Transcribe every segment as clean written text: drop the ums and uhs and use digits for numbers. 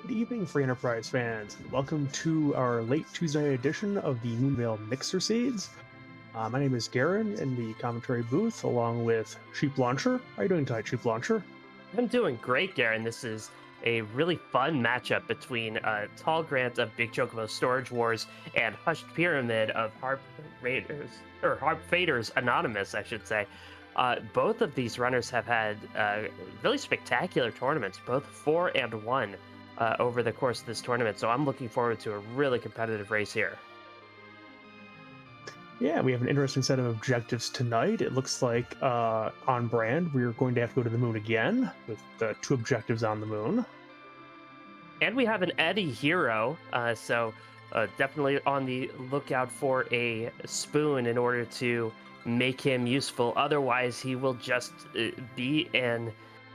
Good evening, Free Enterprise fans. Welcome to our late Tuesday edition of the Moonveil Mixer Seeds. My name is Garen in the commentary booth, along with Sheep Launcher. How are you doing tonight, Sheep Launcher? I'm doing great, Garen. This is a really fun matchup between tallgrant of Big Chocobo Storage Wars and HushedPyramid of Harp Raiders, or Harp Faders Anonymous, I should say. Both of these runners have had really spectacular tournaments, both 4 and 1 over the course of this tournament. So I'm looking forward to a really competitive race here. Yeah, we have an interesting set of objectives tonight. It looks like on brand, we're going to have to go to the moon again with two objectives on the moon. And we have an Eddie hero, so definitely on the lookout for a spoon in order to make him useful. Otherwise, he will just be an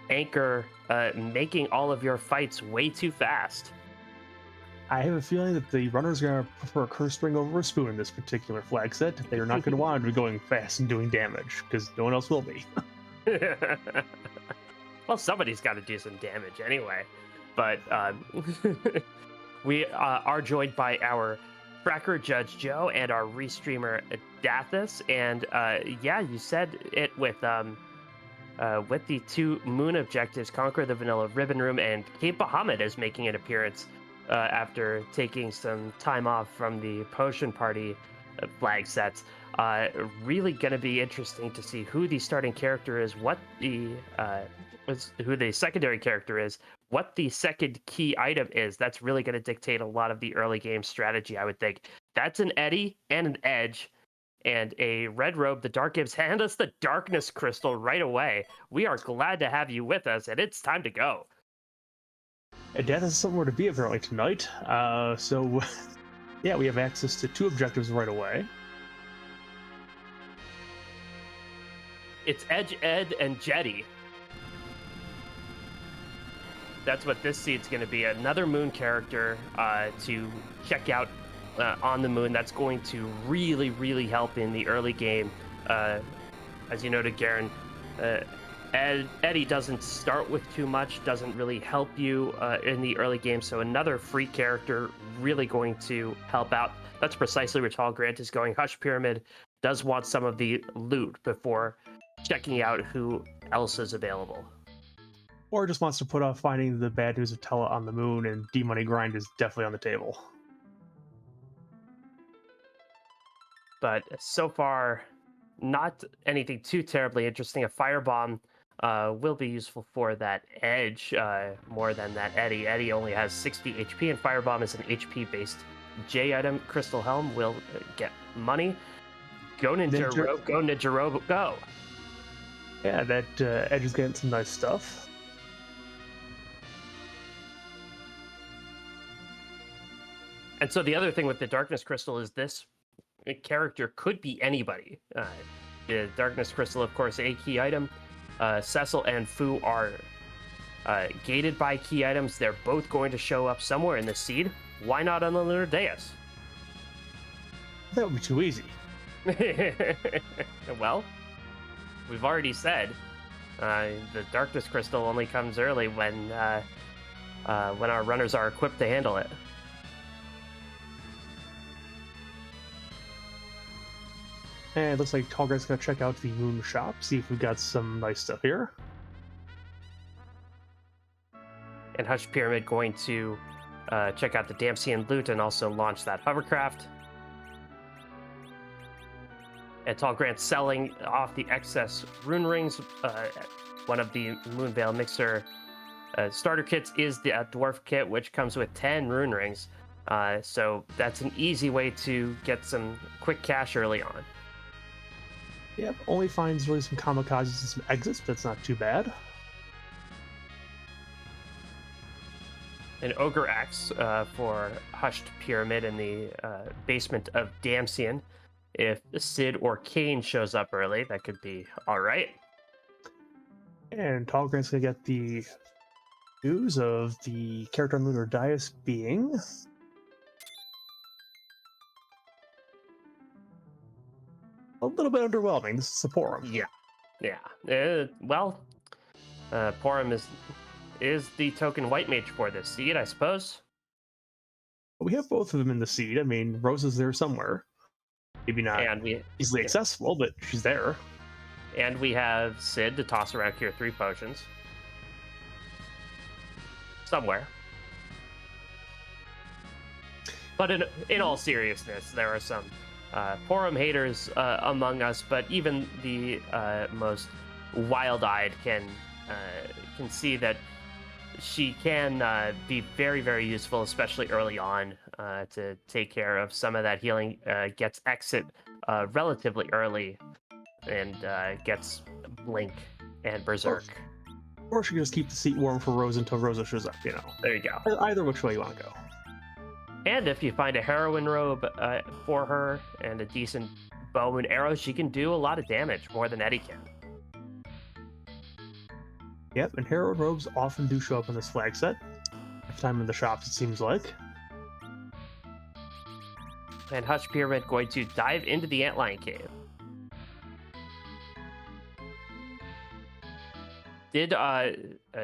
anchor, making all of your fights way too fast. I have a feeling that the runner's going to prefer a curse string over a spoon in this particular flag set. They are not going to want to be going fast and doing damage, because no one else will be. Well, somebody's got to do some damage anyway. But we are joined by our tracker Judge Joe and our restreamer Dathis. And yeah, you said it with the two moon objectives, Conquer the Vanilla Ribbon Room and Cape Bahamut is making an appearance after taking some time off from the Potion Party flag sets. Really going to be interesting to see who the starting character is, who the secondary character is, what the second key item is. That's really going to dictate a lot of the early game strategy, I would think. That's an Eddie and an Edge and a red robe. The Dark Gibbs hand us the Darkness Crystal right away. We are glad to have you with us, and it's time to go. And Death is somewhere to be apparently tonight. So yeah, we have access to two objectives right away. It's Edge, Ed, and Jetty. That's what this seed's going to be. Another moon character to check out on the moon. That's going to really, really help in the early game. As you noted, Garen, Eddie doesn't start with too much, doesn't really help you in the early game. So another free character really going to help out. That's precisely where tallgrant is going. HushedPyramid does want some of the loot before checking out who else is available. Or just wants to put off finding the bad news of Tella on the moon, and D-Money Grind is definitely on the table. But so far, not anything too terribly interesting. A Firebomb will be useful for that Edge more than that Eddie. Eddie only has 60 HP, and Firebomb is an HP-based J item. Crystal Helm will get money. Go Ninja Robe, go Ninja Robe, go! Yeah, that Edge is getting some nice stuff. And so the other thing with the Darkness Crystal is this character could be anybody. The Darkness Crystal, of course, a key item. Cecil and Fu are gated by key items. They're both going to show up somewhere in the seed. Why not on the Lunar Dais? That would be too easy. Well, we've already said the Darkness Crystal only comes early when our runners are equipped to handle it. And it looks like tallgrant's gonna check out the moon shop, see if we've got some nice stuff here. And HushedPyramid going to check out the Damsian loot and also launch that hovercraft. And tallgrant selling off the excess rune rings. One of the Moonveil Mixer starter kits is the dwarf kit, which comes with 10 rune rings. So that's an easy way to get some quick cash early on. Yep, only finds really some kamikazes and some exits, but that's not too bad. An Ogre Axe for HushedPyramid in the basement of Damsian. If Sid or Kane shows up early, that could be all right. And tallgrant's gonna get the news of the character on Lunar Dais being a little bit underwhelming. This is Porum. Yeah. Well, Porum is the token white mage for this seed, I suppose. We have both of them in the seed. I mean, Rose is there somewhere. Maybe not And we easily accessible, but she's there. And we have Sid to toss around here 3 potions. Somewhere. But in all seriousness, there are some Porum haters among us, but even the most wild-eyed can see that she can be very, very useful, especially early on, to take care of some of that healing. Gets exit relatively early, and gets Blink and Berserk. Or she can just keep the seat warm for Rose until Rosa shows up, you know. There you go. Either which way you want to go. And if you find a heroine robe for her and a decent bow and arrow, she can do a lot of damage, more than Eddie can. Yep, and heroine robes often do show up in this flag set. Time in the shops, it seems like. And HushedPyramid going to dive into the Antlion Cave. Did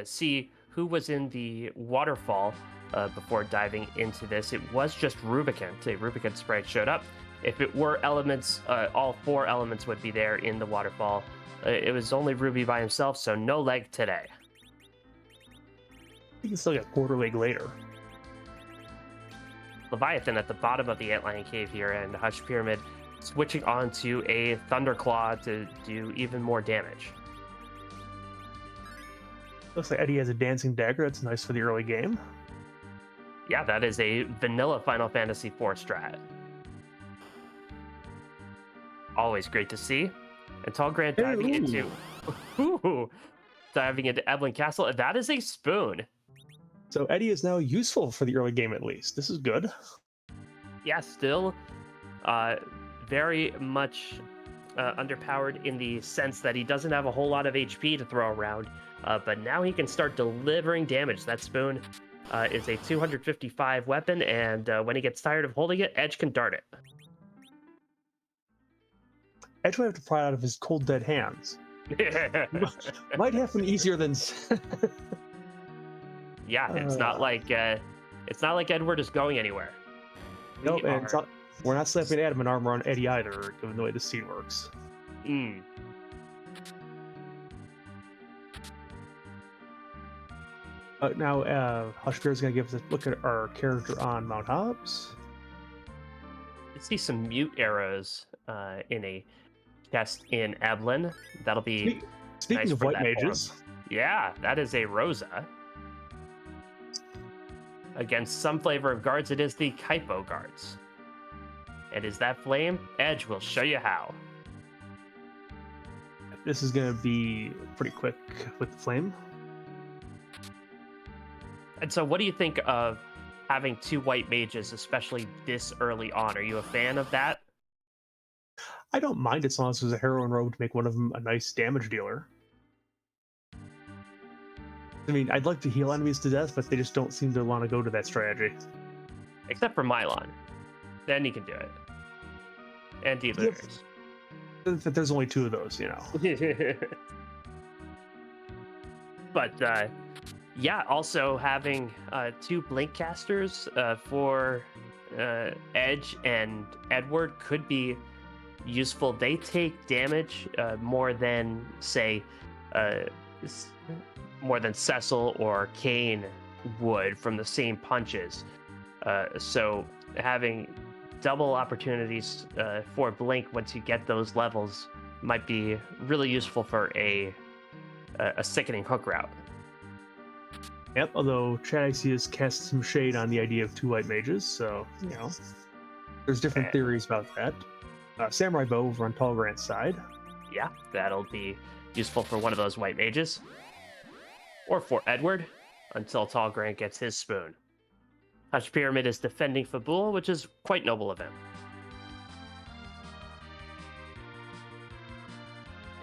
see who was in the waterfall before diving into this. It was just Rubicant. A Rubicant sprite showed up. If it were elements, all 4 elements would be there in the waterfall. It was only Ruby by himself, so no leg today. You can still get quarter leg later. Leviathan at the bottom of the Antlion Cave here, and HushedPyramid switching on to a Thunderclaw to do even more damage. Looks like Eddie has a dancing dagger. That's nice for the early game. Yeah, that is a vanilla Final Fantasy IV strat. Always great to see. And tallgrant diving into Eblan Castle. That is a spoon. So Eddie is now useful for the early game, at least. This is good. Yeah, still very much underpowered in the sense that he doesn't have a whole lot of HP to throw around. But now he can start delivering damage. That spoon is a 255 weapon, and when he gets tired of holding it, Edge can dart it. Edge might have to pry it out of his cold, dead hands. Might happen easier than... Yeah, it's not like Edward is going anywhere. Nope, and we're not slapping adamant armor on Eddie either, given the way the scene works. Now, HushedPyramid's going to give us a look at our character on Mount Hobbs. I see some mute arrows in a chest in Eblan. That'll be Speaking nice of for white that mages. form. Yeah, that is a Rosa. Against some flavor of guards, it is the Kaipo guards. And is that flame? Edge will show you how. This is going to be pretty quick with the flame. And so what do you think of having 2 white mages, especially this early on? Are you a fan of that? I don't mind as long as there's a heroine robe to make one of them a nice damage dealer. I mean, I'd like to heal enemies to death, but they just don't seem to want to go to that strategy. Except for Mylon. Then he can do it. And D-Looters. But there's only 2 of those, you know. But, yeah, also having 2 Blink casters for Edge and Edward could be useful. They take damage more than, say, more than Cecil or Kane would from the same punches. So having double opportunities for Blink once you get those levels might be really useful for a sickening hook route. Yep, although Chad I see has cast some shade on the idea of 2 white mages, so, you know, there's different theories about that. Samurai Bow over on tallgrant's side. Yeah, that'll be useful for one of those white mages. Or for Edward, until tallgrant gets his spoon. HushedPyramid is defending Fabul, which is quite noble of him.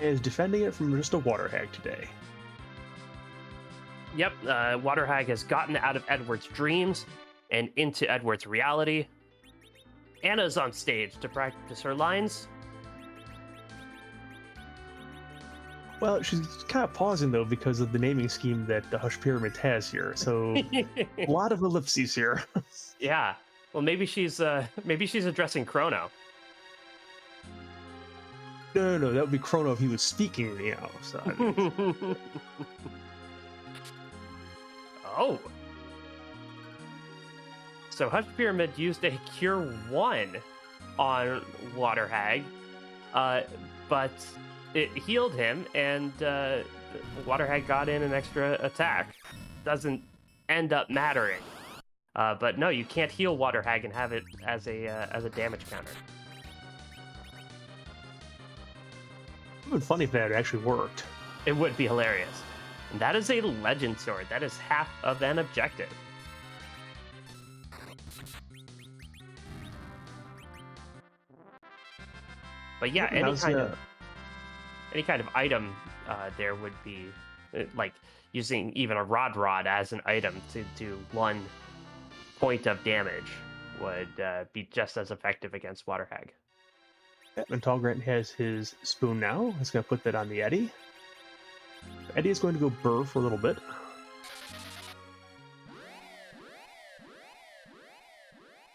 Is defending it from just a water hag today. Yep, Water Hag has gotten out of Edward's dreams and into Edward's reality. Anna's on stage to practice her lines. Well, she's kind of pausing though because of the naming scheme that the HushedPyramid has here. So a lot of ellipses here. Yeah. Well, maybe she's addressing Chrono. No, that would be Chrono if he was speaking, So I mean, Oh. So HushedPyramid used a Cure 1 on Water Hag, but it healed him, and Water Hag got in an extra attack. Doesn't end up mattering. But no, you can't heal Water Hag and have it as a damage counter. it would be funny if that actually worked. It would be hilarious. And that is a legend sword. That is half of an objective. But yeah, any kind of item there would be like using even a rod as an item to do 1 point of damage would be just as effective against Water Hag. Yeah, and tallgrant has his spoon now. He's going to put that on the Eddy. Eddy is going to go burr for a little bit.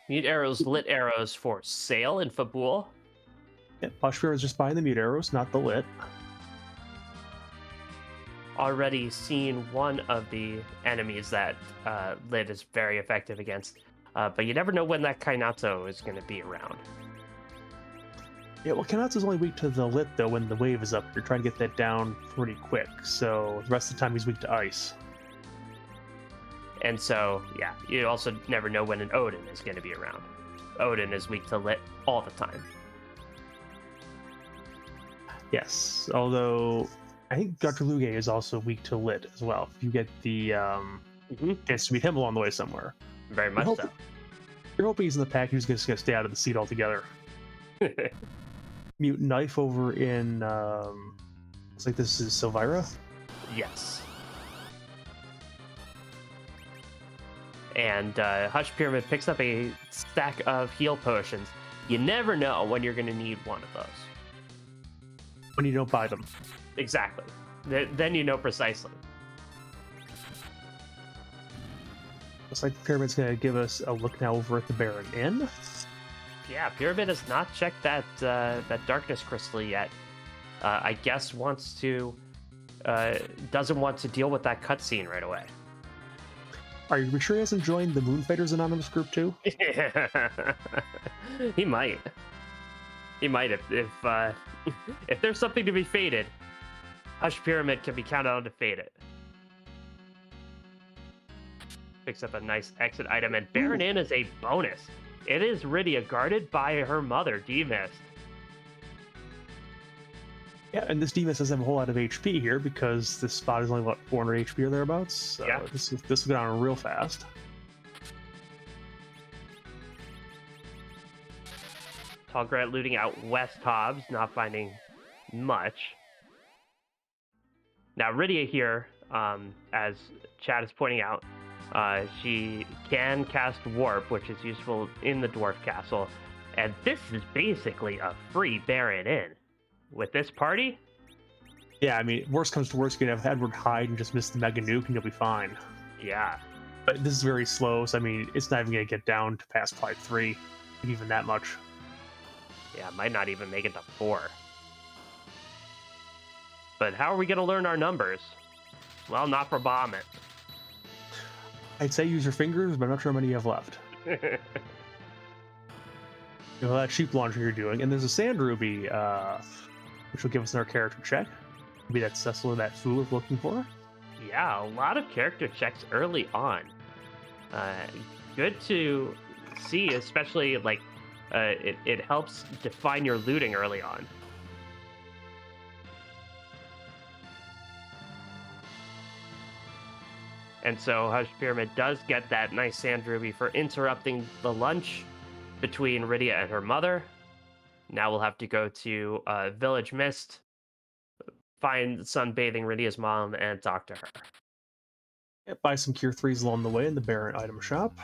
Mute arrows, lit arrows for Sail and Fabul. Yeah, HushedPyramid is just buying the mute arrows, not the lit. Already seen one of the enemies that lit is very effective against, but you never know when that Kainatsu is going to be around. Yeah, well, Kanatsu's only weak to the lit, though, when the wave is up. You're trying to get that down pretty quick, so the rest of the time he's weak to ice. And so, yeah, you also never know when an Odin is going to be around. Odin is weak to lit all the time. Yes, although I think Dr. Luge is also weak to lit as well. If you get the chance to meet him along the way somewhere. Very much so. You're hoping he's in the pack, he's just going to stay out of the seat altogether. Mute knife over in, looks like this is Silvira? Yes. And HushedPyramid picks up a stack of heal potions. You never know when you're going to need one of those. When you don't buy them. Exactly. Then you know precisely. Looks like the Pyramid's going to give us a look now over at the Baron Inn. Yeah, Pyramid has not checked that Darkness Crystal yet. I guess doesn't want to deal with that cutscene right away. Are you sure he hasn't joined the Moonfighters Anonymous group too? He might. He might if there's something to be fated, HushedPyramid can be counted on to fade it. Picks up a nice exit item, and Baron Inn is a bonus. It is Rydia guarded by her mother, D-Mist. Yeah, and this D-Mist doesn't have a whole lot of HP here because this spot is only, what, 400 HP or thereabouts? So yeah. This will go down real fast. Tallgrant looting out West Hobbs, not finding much. Now, Rydia here, as Chad is pointing out, she can cast Warp, which is useful in the Dwarf Castle. And this is basically a free Baron Inn. With this party? Yeah, I mean, worst comes to worst, you can have Edward hide and just miss the Mega Nuke and you'll be fine. Yeah. But this is very slow, so I mean, it's not even going to get down to past 5-3, even that much. Yeah, might not even make it to 4. But how are we going to learn our numbers? Well, not for Bahamut. I'd say use your fingers, but I'm not sure how many you have left. You know, that sheep launcher you're doing, and there's a sand ruby, which will give us another character check. Maybe that's Cecil or that fool we're looking for. Yeah, a lot of character checks early on. Good to see, especially like it helps define your looting early on. And so HushedPyramid does get that nice sand ruby for interrupting the lunch between Rydia and her mother. Now we'll have to go to Village Mist, find sunbathing Rydia's mom, and talk to her. Yeah, buy some Cure 3s along the way in the Baron item shop.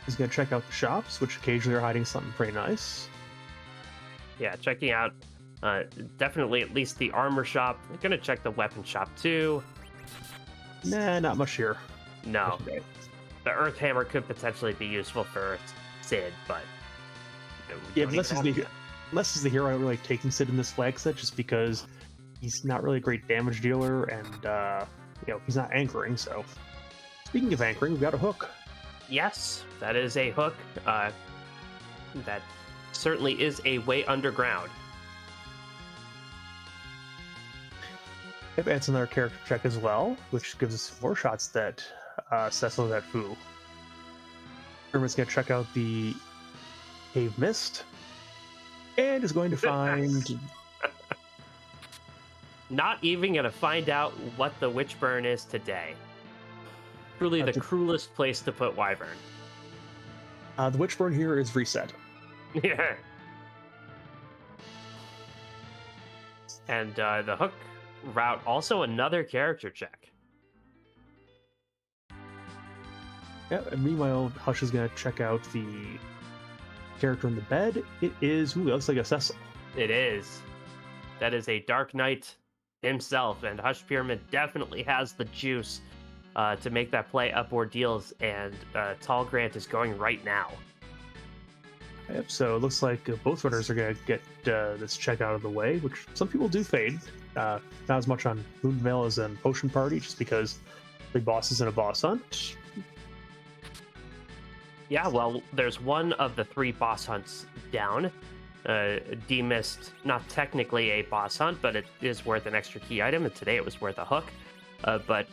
He's going to check out the shops, which occasionally are hiding something pretty nice. Yeah, checking out definitely at least the armor shop. I'm gonna check the weapon shop too. Nah, not much here. No. The Earth Hammer could potentially be useful for Sid, but yeah, unless he's the hero I really like taking Sid in this flag set, just because he's not really a great damage dealer, and he's not anchoring. So, speaking of anchoring, we've got a hook. Yes, that is a hook. That certainly is a way underground. Yep, adds another character check as well, which gives us more shots that Cecil that Fu. Hermit's going to check out the Cave Mist, and is going to find... Not even going to find out what the Witchburn is today. Truly the cruelest place to put Wyvern. The Witchburn here is reset. Yeah. And the hook route, also another character check. Yeah, and meanwhile, Hush is going to check out the character in the bed. It is, it looks like a Cecil. It is. That is a Dark Knight himself, and HushedPyramid definitely has the juice to make that play up ordeals, and tallgrant is going right now. Yep, so it looks like both runners are going to get this check out of the way, which some people do fade. Not as much on Moonveil as in Potion Party, just because the boss is in a boss hunt. Yeah, well, there's one of the 3 boss hunts down. Demist, not technically a boss hunt, but it is worth an extra key item, and today it was worth a hook. But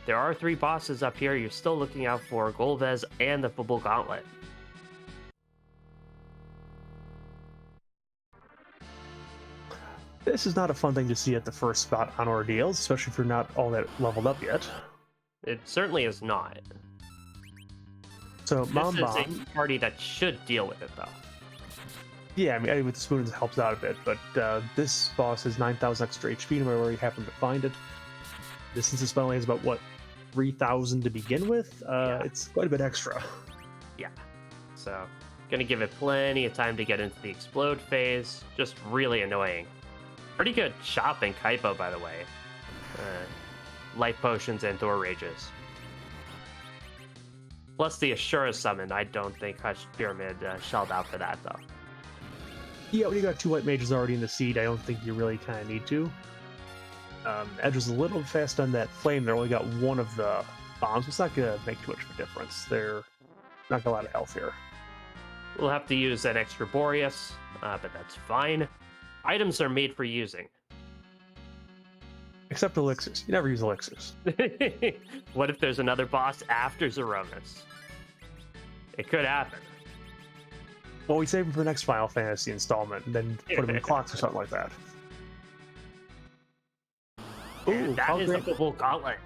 there are 3 bosses up here. You're still looking out for Golvez and the Football Gauntlet. This is not a fun thing to see at the first spot on ordeals, especially if you're not all that leveled up yet. It certainly is not. So, this is a party that should deal with it, though. Yeah, I mean, with the spoons it helps out a bit, but this boss has 9,000 extra HP no matter where you happen to find it. Since the spell only has about, 3,000 to begin with? It's quite a bit extra. Yeah. So, gonna give it plenty of time to get into the explode phase. Just really annoying. Pretty good shop in Kaipo, by the way. Life potions and door rages. Plus the Ashura summon. I don't think HushedPyramid shelled out for that, though. Yeah, when you got 2 white mages already in the seed, I don't think you really kind of need to. Edge was a little fast on that flame. They only got 1 of the bombs. It's not going to make too much of a difference. They're not got a lot of health here. We'll have to use an extra Boreas, but that's fine. Items are made for using. Except elixirs. You never use elixirs. What if there's another boss after Zeronis? It could happen. Well, we save them for the next Final Fantasy installment, and then put them in clocks or something like that. Ooh, that is a Football Gauntlet.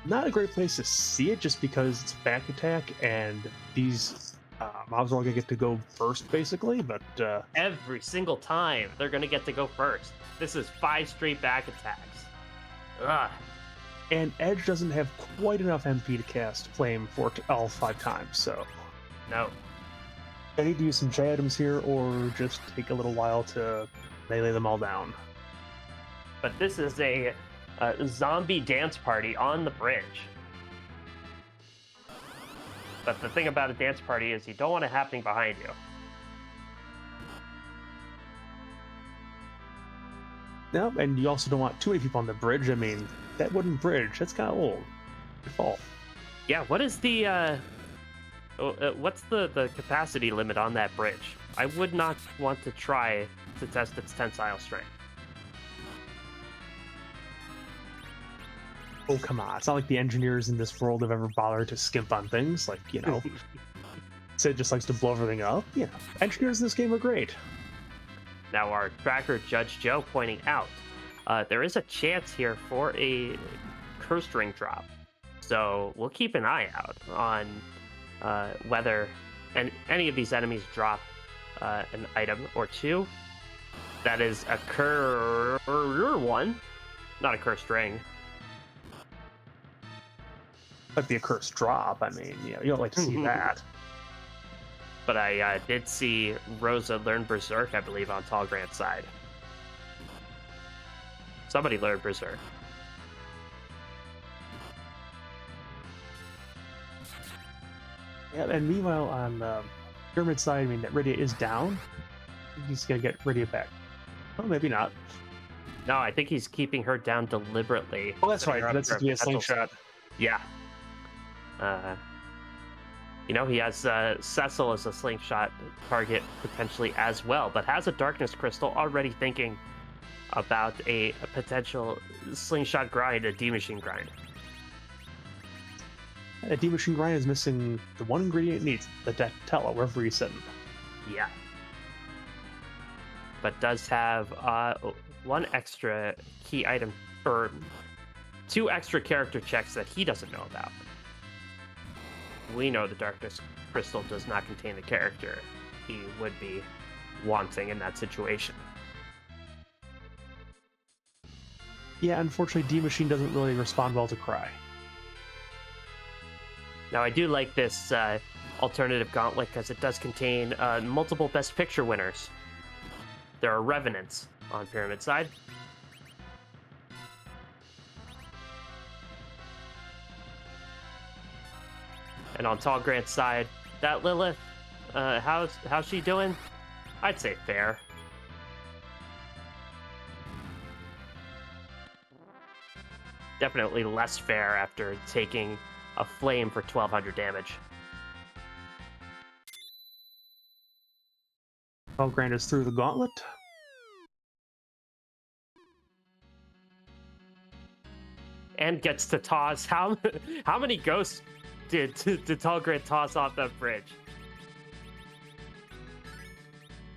Not a great place to see it, just because it's back attack, and these mobs are all going to get to go first, basically, but... Every single time, they're going to get to go first. This is 5 straight back attacks. Ugh. And Edge doesn't have quite enough MP to cast Flame for all 5 times, so... No. I need to use some J items here, or just take a little while to melee them all down. But this is a zombie dance party on the bridge. But the thing about a dance party is you don't want it happening behind you. No, and you also don't want too many people on the bridge. I mean, that wooden bridge, that's kind of old. It'd fall. Yeah, what is the... what's the capacity limit on that bridge? I would not want to try to test its tensile strength. Oh, come on. It's not like the engineers in this world have ever bothered to skimp on things. Like, Sid just likes to blow everything up. Yeah, engineers in this game are great. Now, our tracker, Judge Joe, pointing out, there is a chance here for a Cursed Ring drop. So we'll keep an eye out on whether any of these enemies drop an item or 2. That is a one, not a Cursed Ring. Might be a cursed drop. I mean, you don't like to see that. But I did see Rosa learn Berserk, I believe, on tallgrant's side. Somebody learned Berserk. Yeah, and meanwhile on Pyramid side, I mean, that Rydia is down. He's gonna get Rydia back. Oh, maybe not. No, I think he's keeping her down deliberately. Oh, that's right. Setting her up That's for to be a potential- slingshot. Yeah. He has Cecil as a slingshot target potentially as well, but has a darkness crystal already thinking about a potential slingshot grind, a D-machine grind. A D-machine grind is missing the one ingredient it needs, the Tella, wherever he's sitting. Yeah. But does have one extra key item, or 2 extra character checks that he doesn't know about. We know the darkness crystal does not contain the character he would be wanting in that situation. Yeah, unfortunately, D-machine doesn't really respond well to Cry. Now, I do like this alternative gauntlet because it does contain multiple Best Picture winners. There are Revenants on Pyramid side. And on tallgrant's side, that Lilith, how's she doing? I'd say fair. Definitely less fair after taking a flame for 1200 damage. Tallgrant is through the gauntlet. And gets to toss. How many ghosts did Tallgrant toss off that bridge?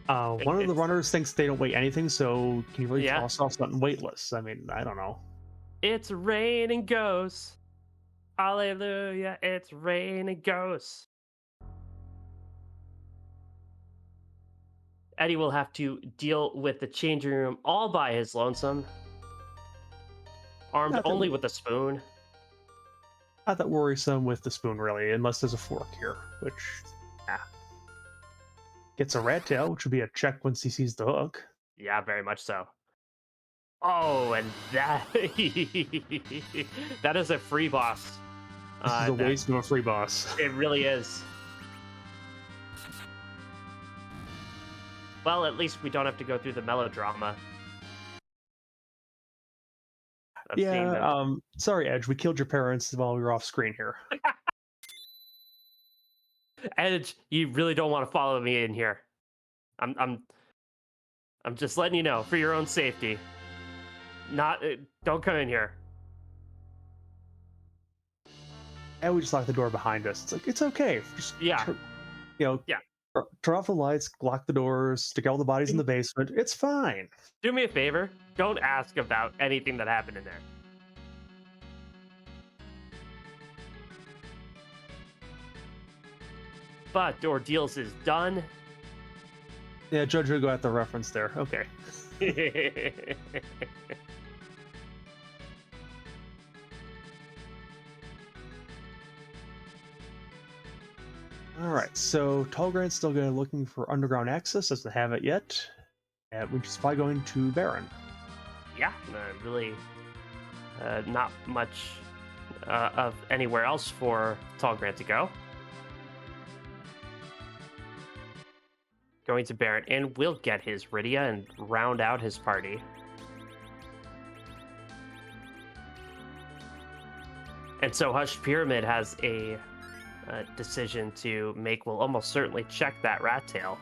One of the runners thinks they don't weigh anything, so can you really Yeah. toss off something weightless? I mean, I don't know. It's raining ghosts. Hallelujah, it's raining ghosts. Eddie will have to deal with the changing room all by his lonesome. Armed only with a spoon. Not that worrisome with the spoon, really, unless there's a fork here, which, gets a rat tail, which would be a check once he sees the hook. Yeah, very much so. Oh, and that that is a free boss. This is a waste of a free boss. It really is. Well, at least we don't have to go through the melodrama. of seeing them. Yeah, sorry, Edge, we killed your parents while we were off screen here. Edge, you really don't want to follow me in here. I'm just letting you know for your own safety. Don't come in here. And we just locked the door behind us. It's like, it's okay. Just, Yeah. turn off the lights, lock the doors, stick all the bodies in the basement. It's fine. Do me a favor. Don't ask about anything that happened in there. But Ordeals is done. Yeah, Judge Hugo got the reference there. Okay. All right, so Tallgrant's still going looking for underground access, doesn't have it yet, which is probably going to Baron. Yeah, really not much of anywhere else for Tallgrant to go. Going to Baron, and will get his Rydia and round out his party. And so HushedPyramid has a decision to make. Will almost certainly check that rat tail.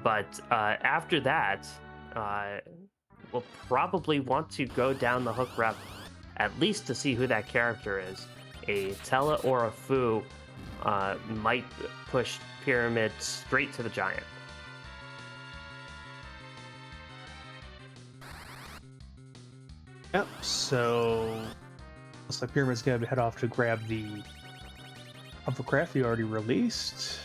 But after that, we'll probably want to go down the hook rep, at least to see who that character is. A Tella or a Fu might push Pyramid straight to the giant. Yep, so looks like Pyramid's going to head off to grab the hovercraft he already released.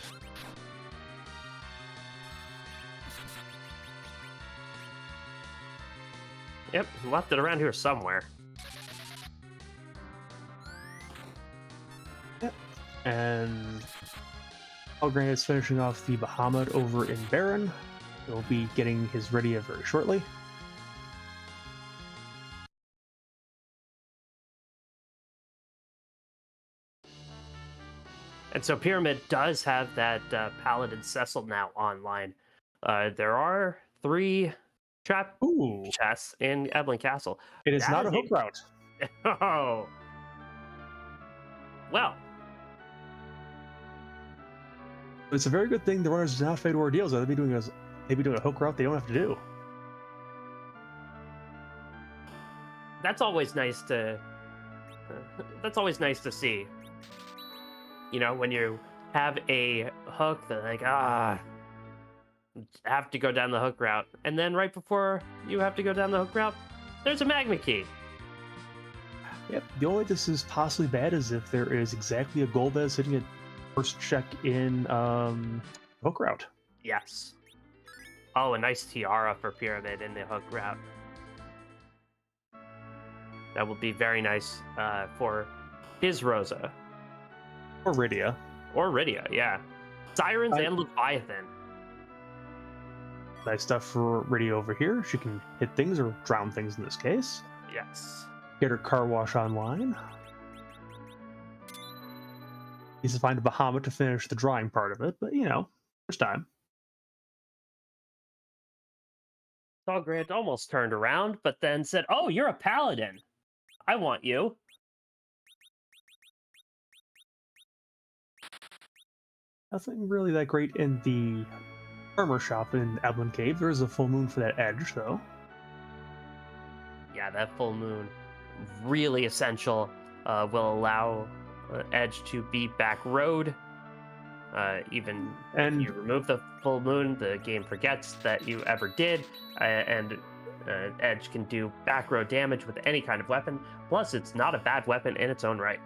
Yep, left it around here somewhere. Tallgrant is finishing off the Bahamut over in Baron. He'll be getting his Rydia very shortly. And so Pyramid does have that Paladin Cecil now online. There are 3 trap Ooh, chests in Eblan Castle. it is That not a is hook route. Oh. Well, It's a very good thing the runners do not fade ordeals. They'd be doing a hook route they don't have to do. that's always nice to see. You know, when you have a hook that like have to go down the hook route, and then right before you have to go down the hook route, there's a magma key. Yep. The only way this is possibly bad is if there is exactly a Golbez hitting a first check in hook route. Yes. Oh, a nice tiara for Pyramid in the hook route. That will be very nice for his Rosa. Or Rydia. Or Rydia, yeah. Sirens and Leviathan. Nice stuff for Rydia over here. She can hit things or drown things in this case. Yes. Get her car wash online. Needs to find a Bahamut to finish the drawing part of it, but you know, first time. Tallgrant almost turned around, but then said, "Oh, you're a paladin. I want you." Nothing really that great in the armor shop in Eblan Cave. There is a full moon for that edge, though. Yeah, that full moon, really essential. Will allow Edge to beat back road. Even if you remove the full moon, the game forgets that you ever did, and Edge can do back row damage with any kind of weapon. Plus, it's not a bad weapon in its own right.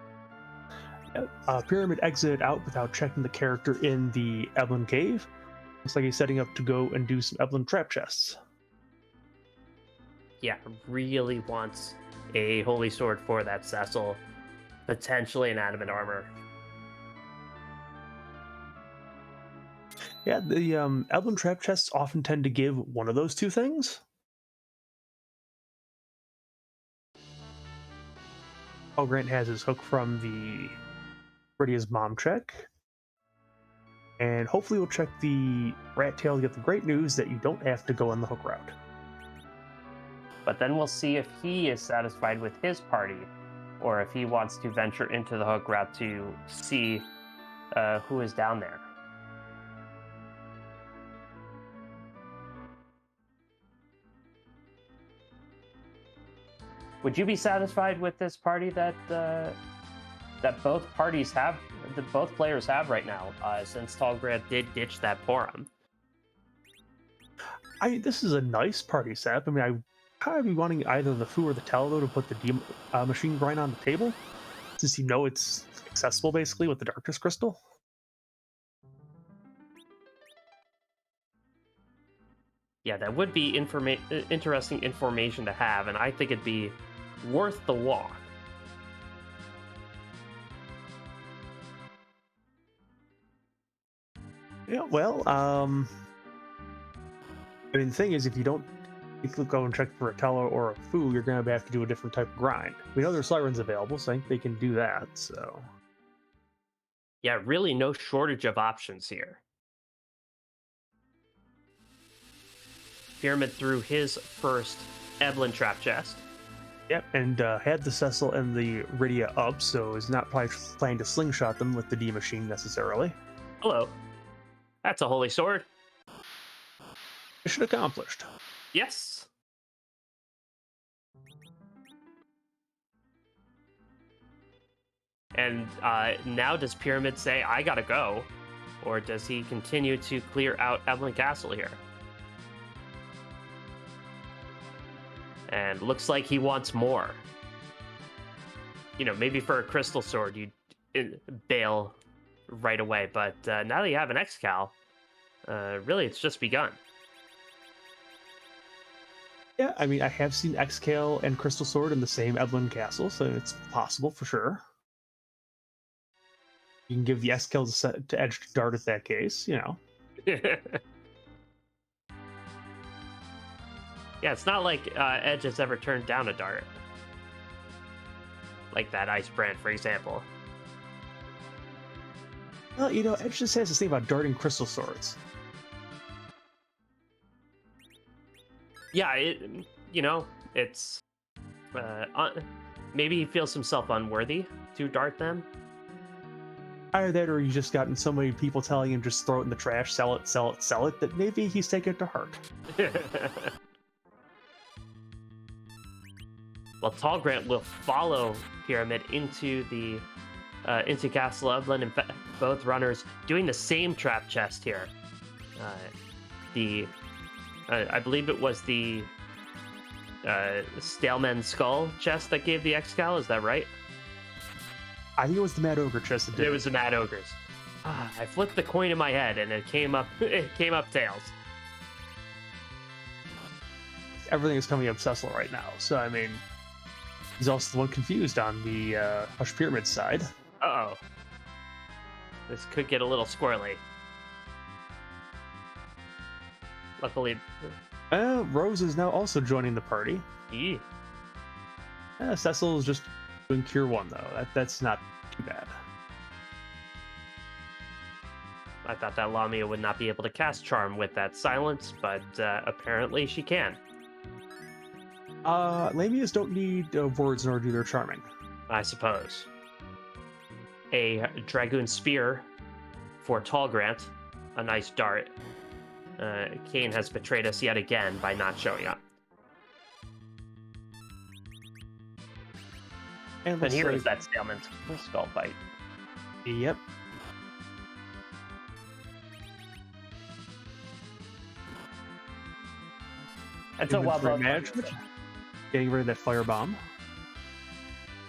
Pyramid exited out without checking the character in the Eblan Cave. Looks like he's setting up to go and do some Eblan trap chests. Yeah, really wants a holy sword for that Cecil, potentially an adamant armor. Yeah, the Eblan trap chests often tend to give one of those 2 things. Grant has his hook from the Rydia's mom check. And hopefully we'll check the rat tail to get the great news that you don't have to go on the hook route. But then we'll see if he is satisfied with his party, or if he wants to venture into the hook route to see who is down there. Would you be satisfied with this party that both players have right now, since Tallgrant did ditch that Porum? This is a nice party setup. I mean, I kind of be wanting either the Fu or the Tello to put the machine grind on the table, since you know it's accessible basically with the Darkness Crystal. Yeah, that would be interesting information to have, and I think it'd be worth the walk. Yeah, well, I mean, the thing is, if you don't go and check for a Tello or a Fu, you're going to have to do a different type of grind. We know there's Sirens available, so I think they can do that, so... Yeah, really no shortage of options here. Pyramid threw his first Eblan trap chest. Yep, and had the Cecil and the Rydia up, so is not probably planning to slingshot them with the D machine necessarily. Hello. That's a holy sword. Mission accomplished. Yes. And now does Pyramid say, "I gotta go"? Or does he continue to clear out Eblan Castle here? And looks like he wants more. You know, maybe for a crystal sword, you'd bail right away. But now that you have an X-Cal, really, it's just begun. Yeah, I mean, I have seen X-Cal and Crystal Sword in the same Eblan Castle, so it's possible for sure. You can give the X skill to Edge to Dart at that case, you know. Yeah, it's not like Edge has ever turned down a dart. Like that Ice Brand, for example. Well, you know, Edge just has this thing about darting crystal swords. Yeah, it's maybe he feels himself unworthy to dart them. Either that, or he's just gotten so many people telling him just throw it in the trash, sell it, sell it, sell it, that maybe he's taken it to heart. Well, tallgrant will follow Pyramid into the into Castle Eblan, and both runners doing the same trap chest here. I believe it was the Staleman Skull chest that gave the X-Cal, is that right? I think it was the Mad Ogre chest that did. It was the Mad Ogres. I flipped the coin in my head and it came up tails. Everything is coming up Cecil right now, so I mean, he's also the one confused on the HushedPyramid side. Uh-oh. This could get a little squirrely. Luckily... Rose is now also joining the party. Yeah. Cecil is just doing Cure 1, though. That's not too bad. I thought that Lamia would not be able to cast Charm with that silence, but apparently she can. Lamias don't need words in order to do their charming. I suppose. A Dragoon Spear for Tallgrant. A nice dart. Kane has betrayed us yet again by not showing up. And here is that Staleman's skull fight. Yep. And so while both management, getting rid of that firebomb.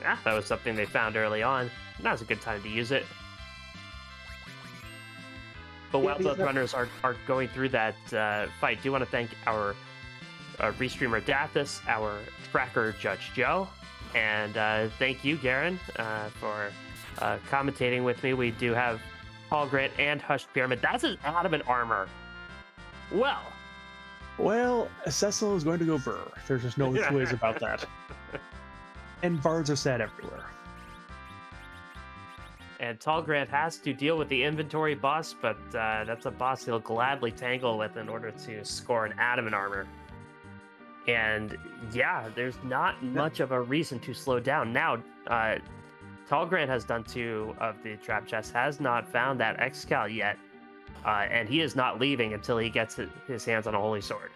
Yeah, that was something they found early on. Now's a good time to use it. But while both runners are going through that fight, I do want to thank our restreamer Dathis, our tracker Judge Joe, and thank you, Garen, for commentating with me. We do have Tallgrant and HushedPyramid. That's an adamant armor. Well, Cecil is going to go Burr. There's just no two ways about that. And bards are sad everywhere. And Tallgrant has to deal with the inventory boss, but that's a boss he'll gladly tangle with in order to score an adamant armor. And yeah, there's not much of a reason to slow down. Now, Tallgrant has done 2 of the trap chests, has not found that X-Cal yet, and he is not leaving until he gets his hands on a holy sword.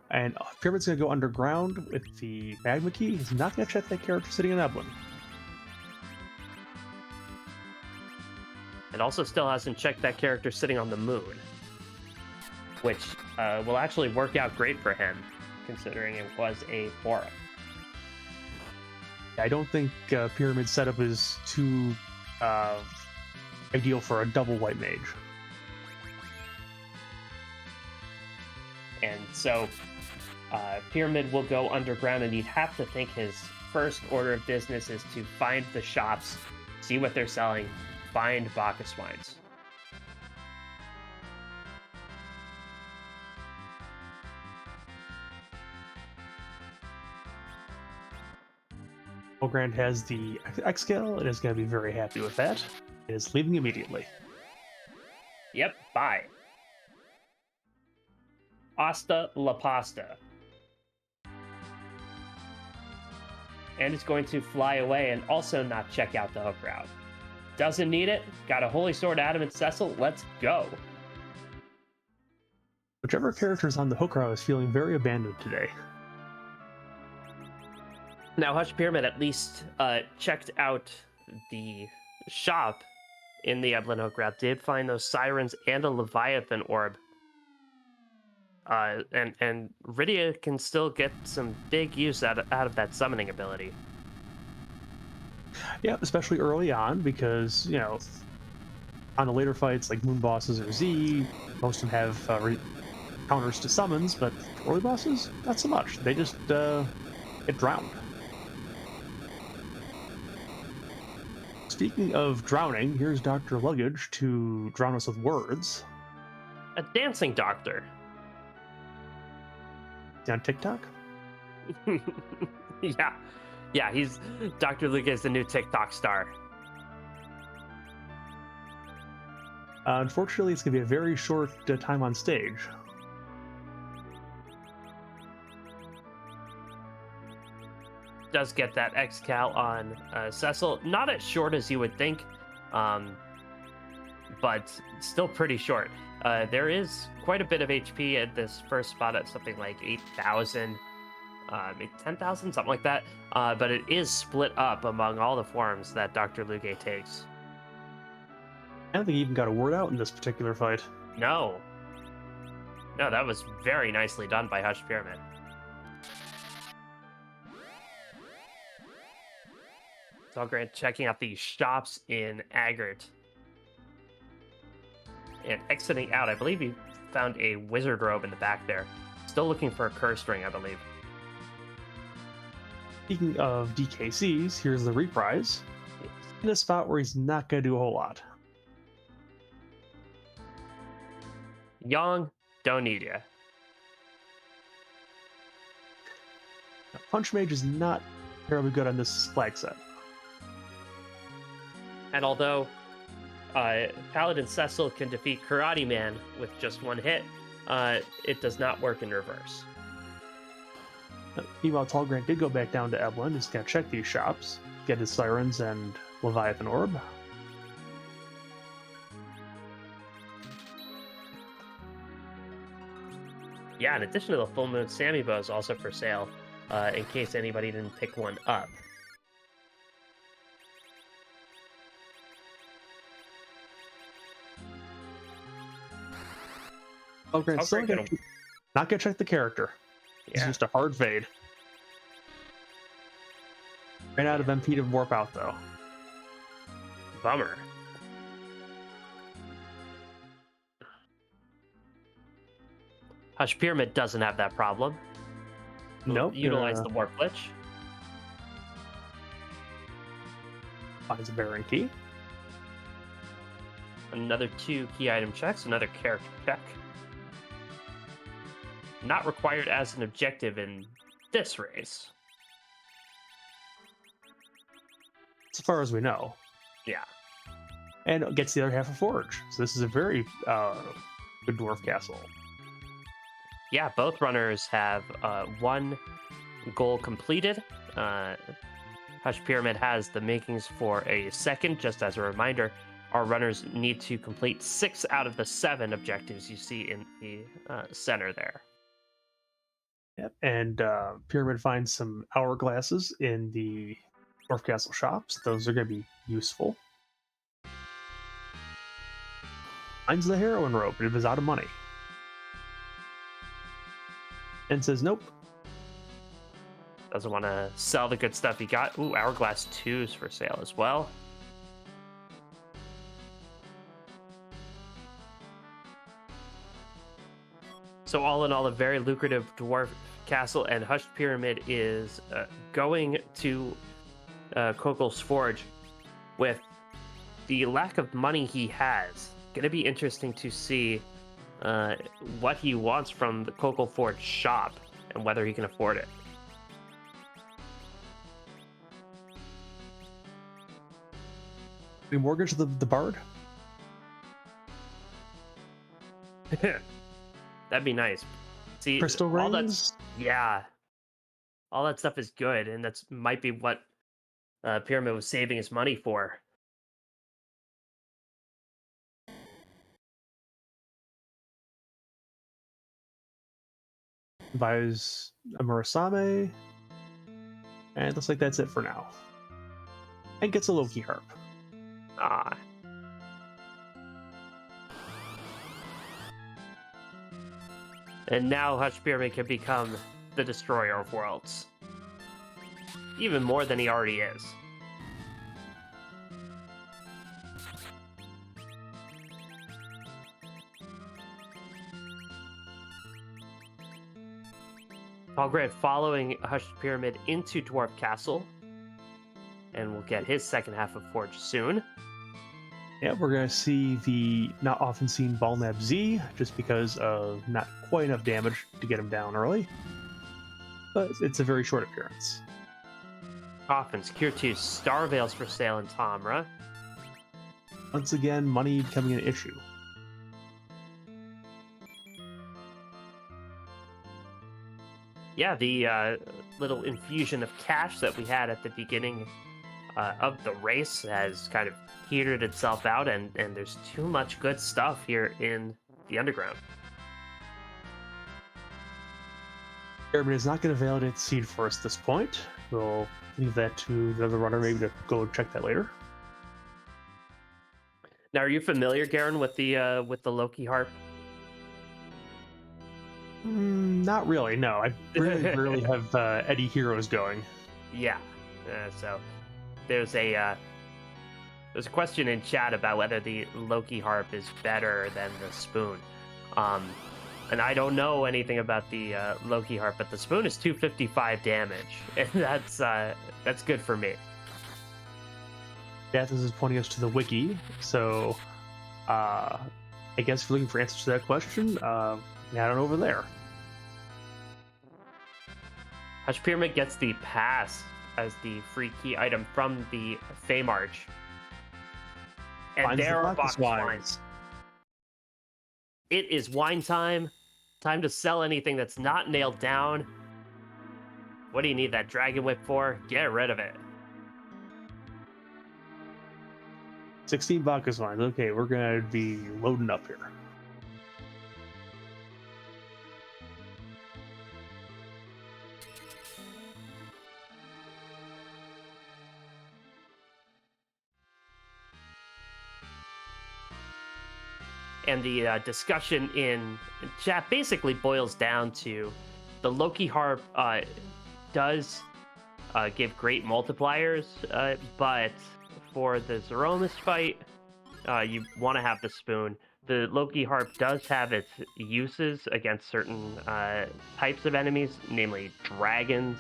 And Pyramid's going to go underground with the magma key. He's not going to check that character sitting in Eblan. And also still hasn't checked that character sitting on the moon, which will actually work out great for him, considering it was a forum. I don't think Pyramid's setup is too ideal for a double white mage. And so Pyramid will go underground, and you'd have to think his first order of business is to find the shops, see what they're selling, find Bacchus wines. Tallgrant has the X-Scale and is going to be very happy with that. It is leaving immediately. Yep, bye. Hasta la pasta. And it's going to fly away and also not check out the hook route. Doesn't need it. Got a Holy Sword Adamant Cecil. Let's go. Whichever character's on the hook route is feeling very abandoned today. Now, HushedPyramid at least checked out the shop in the Eblan hook route. Did find those sirens and a Leviathan orb. And Rydia can still get some big use out of that summoning ability. Yeah, especially early on, because, you know, on the later fights like Moon bosses or Z, most of them have counters to summons, but early bosses, not so much. They just get drowned. Speaking of drowning, here's Dr. Luggage to drown us with words. A dancing doctor. On TikTok? Yeah. Yeah, he's Dr. Luke is the new TikTok star. Unfortunately, it's going to be a very short time on stage. Does get that X-Cal on Cecil. Not as short as you would think, but still pretty short. There is quite a bit of HP at this first spot at something like 8,000, maybe 10,000, something like that. But it is split up among all the forms that Dr. Luge takes. I don't think he even got a word out in this particular fight. No, that was very nicely done by HushedPyramid. Tallgrant checking out the shops in Agert. And exiting out, I believe he found a wizard robe in the back there. Still looking for a curse ring, I believe. Speaking of DKCs, here's the reprise. Yes. In a spot where he's not going to do a whole lot. Young, don't need ya. Punch Mage is not terribly good on this flag set. And although Paladin Cecil can defeat Karate Man with just one hit, it does not work in reverse. Meanwhile, Tallgrant did go back down to Eblan. He's going to check these shops, get his Sirens and Leviathan Orb. Yeah, in addition to the Full Moon, Sammy Bow is also for sale, in case anybody didn't pick one up. Tallgrant still not going to check the character. It's just a hard fade. Ran out of MP to warp out, though. Bummer. HushedPyramid doesn't have that problem. Nope. Utilize the warp glitch. Finds a Baron Key. Another 2 key item checks, another character check. Not required as an objective in this race. As far as we know. Yeah. And gets the other half of Forge. So this is a very good dwarf castle. Yeah, both runners have one goal completed. HushedPyramid has the makings for a second. Just as a reminder, our runners need to complete 6 out of the 7 objectives you see in the center there. Yep. And Pyramid finds some hourglasses in the Dwarf Castle shops. Those are going to be useful. Finds the heroin rope, but it was out of money. And says nope. Doesn't want to sell the good stuff he got. Ooh, Hourglass 2's for sale as well. So all in all, a very lucrative dwarf castle, and HushedPyramid is going to Kokol's Forge with the lack of money he has. Going to be interesting to see what he wants from the Kokol Forge shop and whether he can afford it. We mortgage the Bard? That'd be nice. See, Crystal Rings? Yeah. All that stuff is good, and that's might be what Pyramid was saving his money for. Buys a Murasame. And it looks like that's it for now. And gets a Loki Harp. Ah. And now HushedPyramid can become the destroyer of worlds. Even more than he already is. Tallgrant following HushedPyramid into Dwarf Castle. and we'll get his second half of Forge soon. Yeah, we're going to see the not often seen Balnab Z, just because of not quite enough damage to get him down early. But it's a very short appearance. Coffins, Cure 2, Star Veils for sale in Tamra. Once again, money becoming an issue. Yeah, the little infusion of cash that we had at the beginning of the race has kind of petered itself out, and there's too much good stuff here in the underground. Pyramid is not going to validate seed for us at this point. We'll leave that to the other runner maybe to go check that later. Now, are you familiar, Garen, with the Loki Harp? Not really, no. I really have Eddie Heroes going. Yeah, so there's a question in chat about whether the Loki Harp is better than the Spoon. And I don't know anything about the Loki Harp, but the Spoon is 255 damage, and that's good for me. Yeah, this is pointing us to the wiki, so I guess if you're looking for answers to that question, I don't know over there. HushedPyramid gets the pass as the free key item from the Feymarch. And there are box wines. It is wine time. Time to sell anything that's not nailed down. What do you need that dragon whip for? Get rid of it. 16 Bacchus wines. Okay, we're going to be loading up here. And the discussion in chat basically boils down to the Loki Harp does give great multipliers, but for the Zeromus fight, you want to have the Spoon. The Loki Harp does have its uses against certain types of enemies, namely dragons,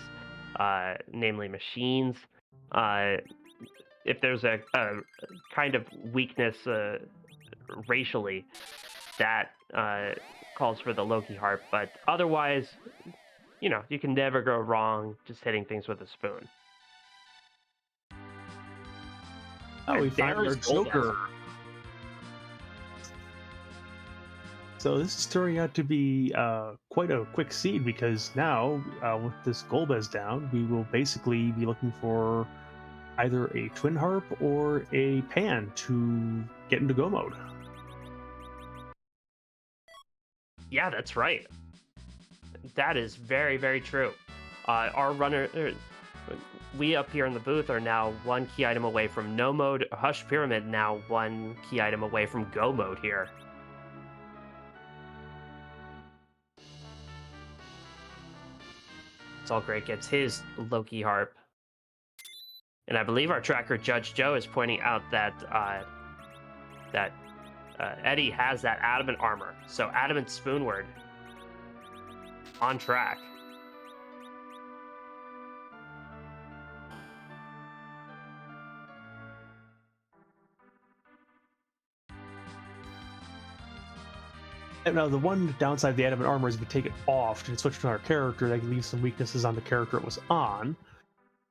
namely machines. If there's a kind of weakness racially, that calls for the Loki Harp, but otherwise, you can never go wrong just hitting things with a spoon. Oh, we found our Joker. So this is turning out to be quite a quick seed, because now with this Golbez down, we will basically be looking for either a Twin Harp or a Pan to get into Go mode. Yeah, that's right. That is very, very true. Our runner, we up here in the booth are now one key item away from No mode. HushedPyramid now one key item away from Go mode here. It's all great. Gets his Loki Harp. And I believe our tracker, Judge Joe, is pointing out that Eddie has that adamant armor. So adamant Spoonward on track. And now the one downside of the adamant armor is if we take it off to switch to another character, that can leave some weaknesses on the character it was on.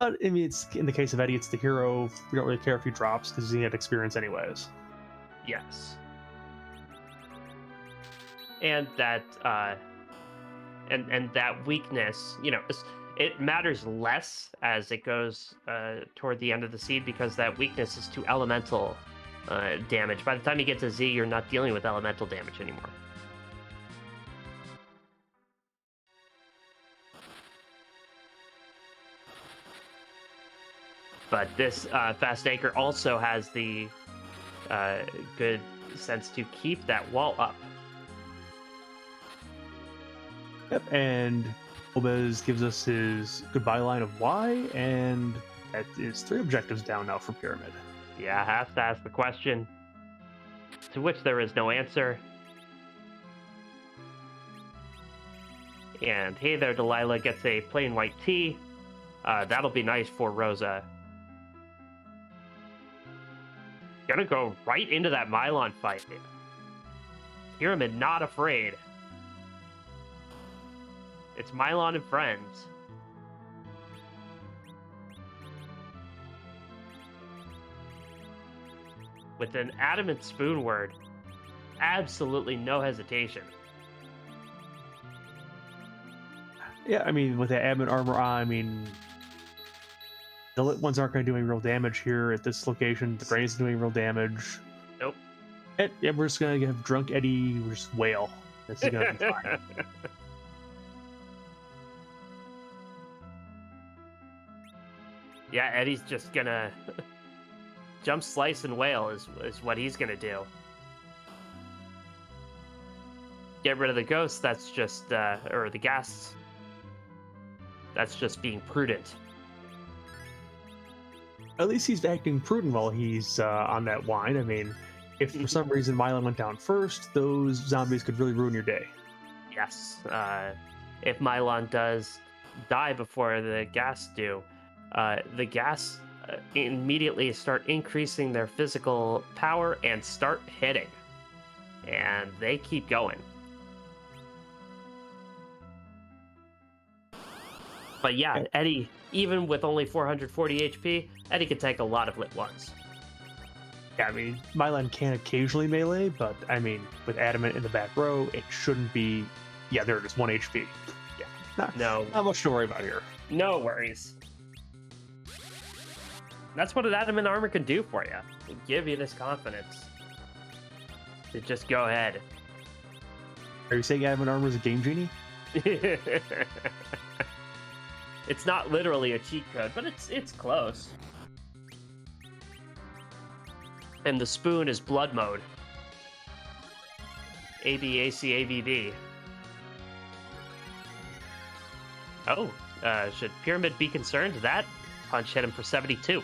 But I mean, it's in the case of Eddie, it's the hero. We don't really care if he drops because he had experience anyways. Yes. And that and that weakness, it matters less as it goes toward the end of the seed, because that weakness is to elemental damage. By the time you get to Z, you're not dealing with elemental damage anymore. But this Fast Anchor also has the good sense to keep that wall up. Yep, and Golbez gives us his goodbye line of Y, and that is 3 objectives down now for Pyramid. Yeah, has to ask the question, to which there is no answer. And hey there, Delilah gets a plain white tea. That'll be nice for Rosa. Gonna go right into that Mylon fight. Pyramid not afraid. It's Mylon and friends. With an adamant spoon word. Absolutely no hesitation. Yeah, I mean, with the adamant armor on, I mean, the lit ones aren't going to do any real damage here at this location. The brain isn't doing real damage. Nope. Yeah, we're just going to have Drunk Eddie just wail. This is going to be fine. Yeah, Eddie's just gonna jump, slice, and wail is what he's gonna do. Get rid of the ghosts, that's just, or the ghasts. That's just being prudent. At least he's acting prudent while he's on that wine. I mean, if for some reason Mylon went down first, those zombies could really ruin your day. Yes. If Mylon does die before the ghasts do, the ghasts immediately start increasing their physical power and start hitting. And they keep going. But yeah, Eddie, even with only 440 HP, Eddie could take a lot of lit ones. Yeah, I mean, Mylon can occasionally melee, but I mean, with Adamant in the back row, it shouldn't be. Yeah, there it is, 1 HP. Yeah, not much to worry about here. No worries. That's what an adamant armor can do for you. It give you this confidence to just go ahead. Are you saying adamant armor is a game genie? It's not literally a cheat code, but it's close. And the spoon is blood mode. ABACABB. Oh, should Pyramid be concerned? That punch hit him for 72.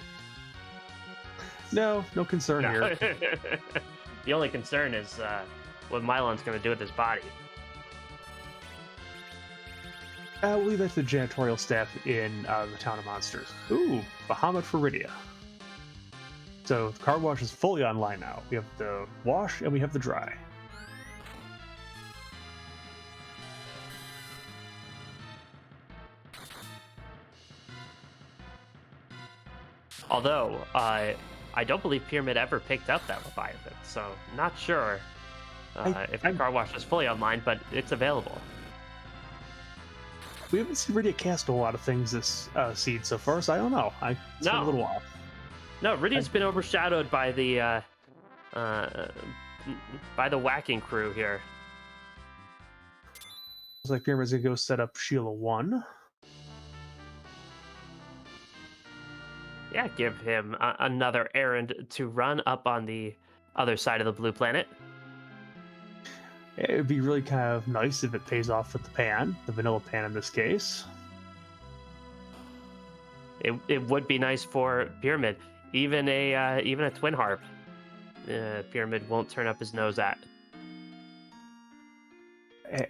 No concern here. The only concern is what Mylon's going to do with his body. We'll leave that to the janitorial staff in the Town of Monsters. Ooh, Bahamut Faridia. So the car wash is fully online now. We have the wash and we have the dry. Although, I don't believe Pyramid ever picked up that Leviathan, so not sure if the car wash is fully online, but it's available. We haven't seen Rydia cast a lot of things this seed so far, so I don't know. It's been a little while. No, Rydia's been overshadowed by the whacking crew here. Looks like Pyramid's gonna go set up Sheila 1. Yeah, give him another errand to run up on the other side of the blue planet. It would be really kind of nice if it pays off with the pan, the vanilla pan in this case. It would be nice for Pyramid, even a twin harp. Pyramid won't turn up his nose at.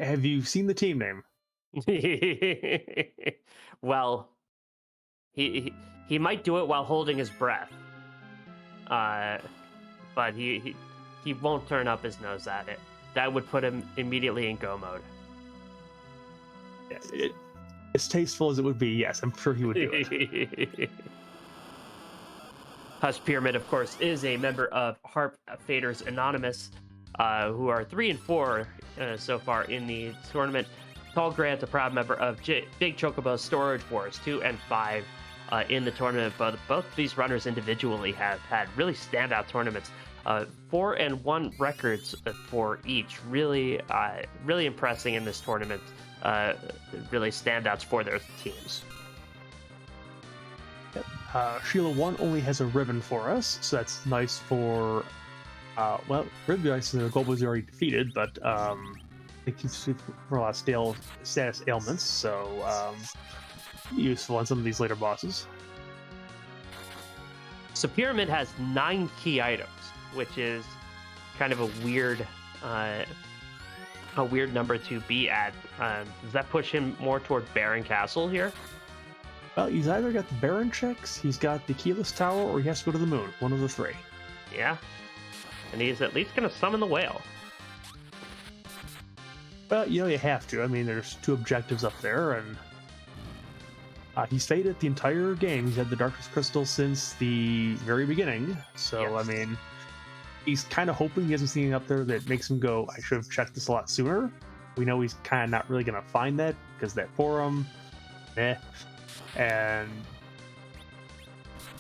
Have you seen the team name? Well, he might do it while holding his breath, but he won't turn up his nose at it. That would put him immediately in go mode. As tasteful as it would be, yes, I'm sure he would do it. HushedPyramid, of course, is a member of Harp Faders Anonymous, who are 3 and 4 so far in the tournament. Tallgrant, a proud member of Big Chocobo Storage Wars, 2 and 5 in the tournament. But both these runners individually have had really standout tournaments. 4 and 1 records for each. Really impressing in this tournament. Really standouts for their teams. Sheila 1 only has a ribbon for us, so that's nice for. Well, ribbon ice, the goal was already defeated, but it keeps for a lot of status ailments, so useful on some of these later bosses. So Pyramid has 9 key items, which is kind of a weird number to be at. Does that push him more toward Baron Castle here? Well, he's either got the Baron checks, he's got the Keyless Tower, or he has to go to the moon. One of the 3. Yeah. And he's at least going to summon the whale. But, you have to. I mean, there's 2 objectives up there, and he's faded the entire game. He's had the Darkness Crystal since the very beginning. So, yes. I mean, he's kind of hoping he hasn't seen anything up there that makes him go, I should have checked this a lot sooner. We know he's kind of not really going to find that because that forum, and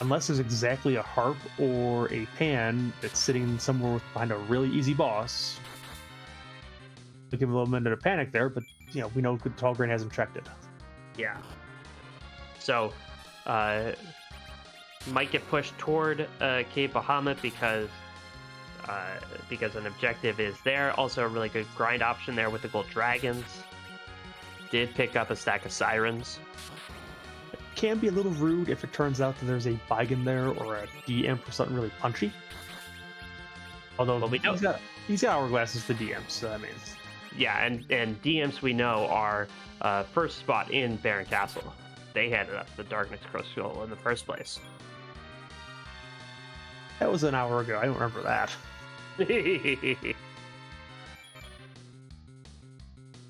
unless there's exactly a Harp or a Pan that's sitting somewhere behind a really easy boss, we give him a little minute of panic there, but we know tallgrant hasn't checked it. Yeah. So, might get pushed toward Cave Bahamut because an objective is there. Also, a really good grind option there with the gold dragons. Did pick up a stack of sirens. It can be a little rude if it turns out that there's a Bigan there or a DM for something really punchy. Although we know he's got hourglasses for DMs, so I mean. Yeah, and DMs we know are first spot in Baron Castle. They handed us the Darkness Crystal in the first place. That was an hour ago. I don't remember that.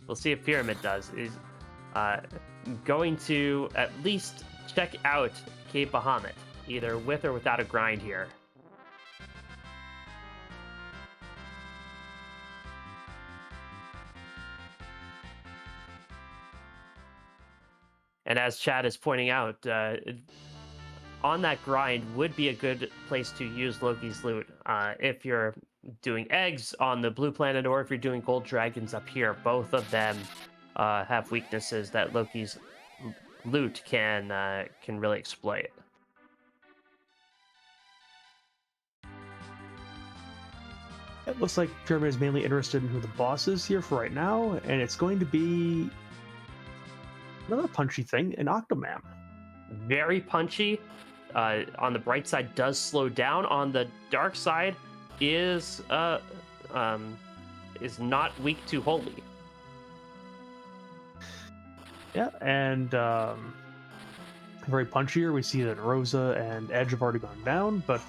We'll see if Pyramid does. Is going to at least check out Cave Bahamut, either with or without a grind here. And as Chad is pointing out, on that grind would be a good place to use Loki's loot. If you're doing eggs on the blue planet or if you're doing gold dragons up here, both of them have weaknesses that Loki's loot can really exploit. It looks like Pyramid is mainly interested in who the boss is here for right now, and it's going to be another punchy thing, an Octomam. Very punchy. On the bright side, does slow down. On the dark side, is not weak to holy. Yeah, and very punchier. We see that Rosa and Edge have already gone down, but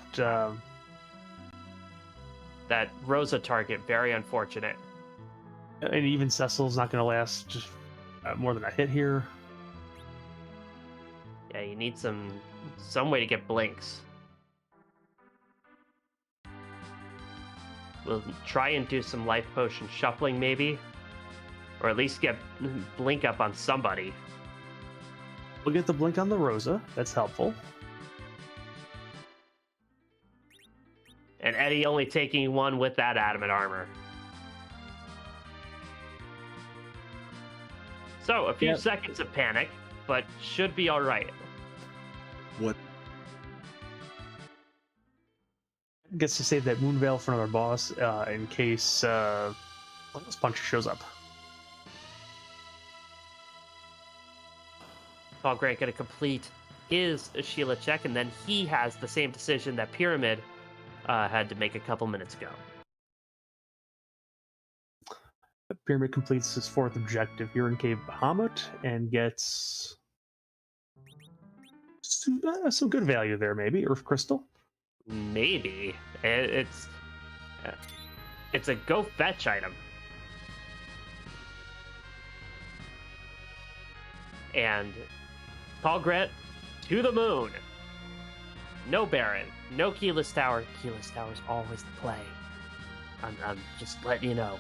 that Rosa target, very unfortunate. And even Cecil's not going to last just more than a hit here. Yeah, you need some way to get blinks. We'll try and do some life potion shuffling maybe, or at least get blink up on somebody. We'll get the blink on the Rosa. That's helpful. And Eddie only taking one with that adamant armor. So a few seconds of panic, but should be all right. What? Gets to save that Moonveil for another boss in case this punch shows up. tallgrant going to complete his Sheila check, and then he has the same decision that Pyramid had to make a couple minutes ago. Pyramid completes his 4th objective here in Cave Bahamut and gets some good value there, maybe. Earth Crystal? Maybe. It's a go fetch item. And tallgrant to the moon. No Baron, no Keyless Tower. Keyless Tower's always the play. I'm just letting you know.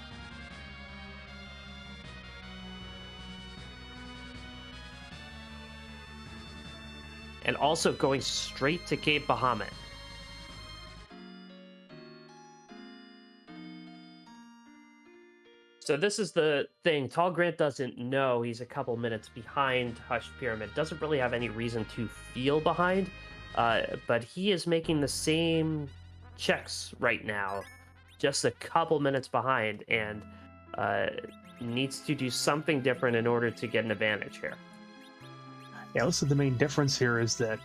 And also going straight to Cave Bahamut. So this is the thing. tallgrant doesn't know he's a couple minutes behind HushedPyramid. Doesn't really have any reason to feel behind. But he is making the same checks right now. Just a couple minutes behind. And needs to do something different in order to get an advantage here. Yeah, looks like the main difference here is that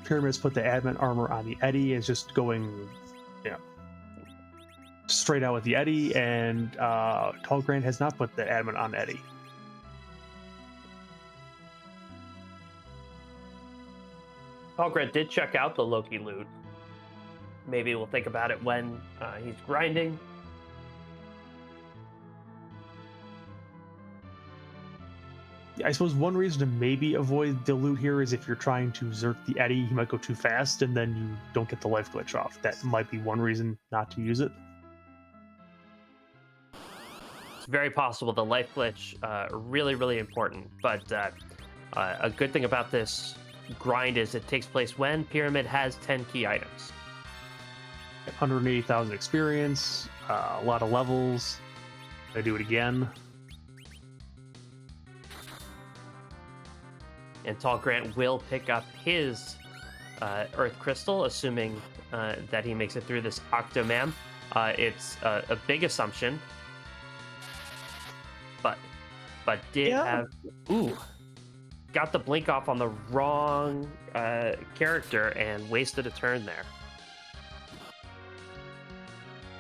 Pyramid's put the adamant armor on the Eddie, is just going, straight out with the Eddie, and tallgrant has not put the adamant on Eddie. tallgrant did check out the Loki loot. maybe we'll think about it when he's grinding. I suppose one reason to maybe avoid the loot here is if you're trying to Zerk the Eddy, he might go too fast and then you don't get the life glitch off. That might be one reason not to use it. It's very possible the life glitch, really, really important. But a good thing about this grind is it takes place when Pyramid has 10 key items. 180,000 experience, a lot of levels. I do it again. And tallgrant will pick up his Earth Crystal, assuming that he makes it through this Octomam. It's a big assumption, but did have got the blink off on the wrong character and wasted a turn there.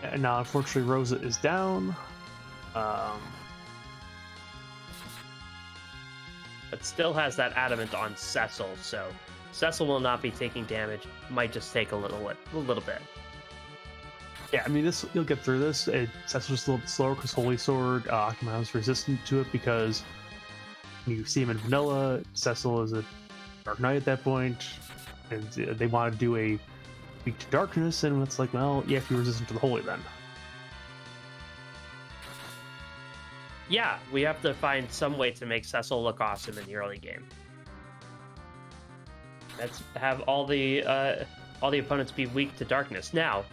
And now, unfortunately, Rosa is down. But still has that adamant on Cecil, so Cecil will not be taking damage. Might just take a little bit. Yeah, I mean, you'll get through this. Cecil's just a little bit slower because Holy Sword, Octomam's resistant to it because when you see him in vanilla, Cecil is a Dark Knight at that point, and they want to do a weak to darkness, and it's like, well, you have to be resistant to the Holy then. Yeah, we have to find some way to make Cecil look awesome in the early game. Let's have all the opponents be weak to darkness. Now,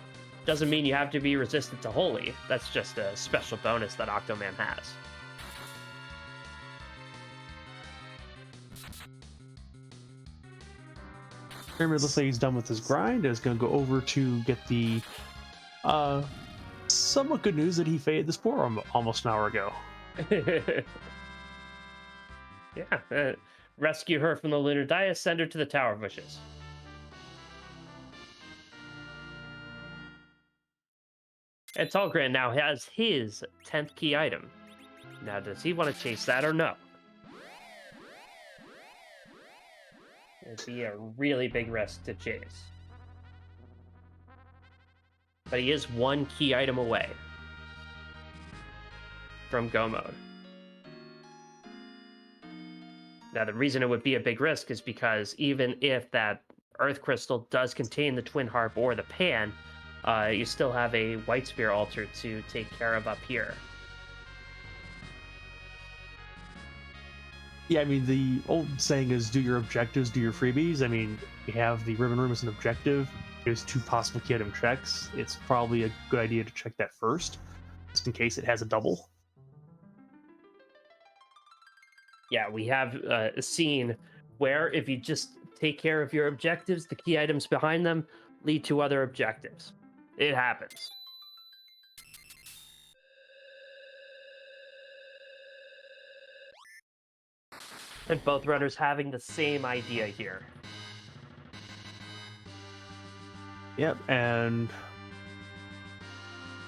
doesn't mean you have to be resistant to Holy. That's just a special bonus that Octomam has. Pyramid looks like he's done with his grind. Is going to go over to get the somewhat good news that he faded the Spore almost an hour ago. Yeah, rescue her from the lunar dais, send her to the Tower Bushes. And tallgrant now has his 10th key item. Now, does he want to chase that or no? It'd be a really big risk to chase. But he is one key item away from go mode. Now, the reason it would be a big risk is because even if that Earth Crystal does contain the Twin Harp or the Pan, you still have a White Spear altar to take care of up here. Yeah, I mean, the old saying is do your objectives, do your freebies. I mean, we have the Ribbon Room as an objective. There's 2 possible key item checks. It's probably a good idea to check that first, just in case it has a double. Yeah, we have a scene where if you just take care of your objectives, the key items behind them lead to other objectives. It happens. And both runners having the same idea here. Yep, and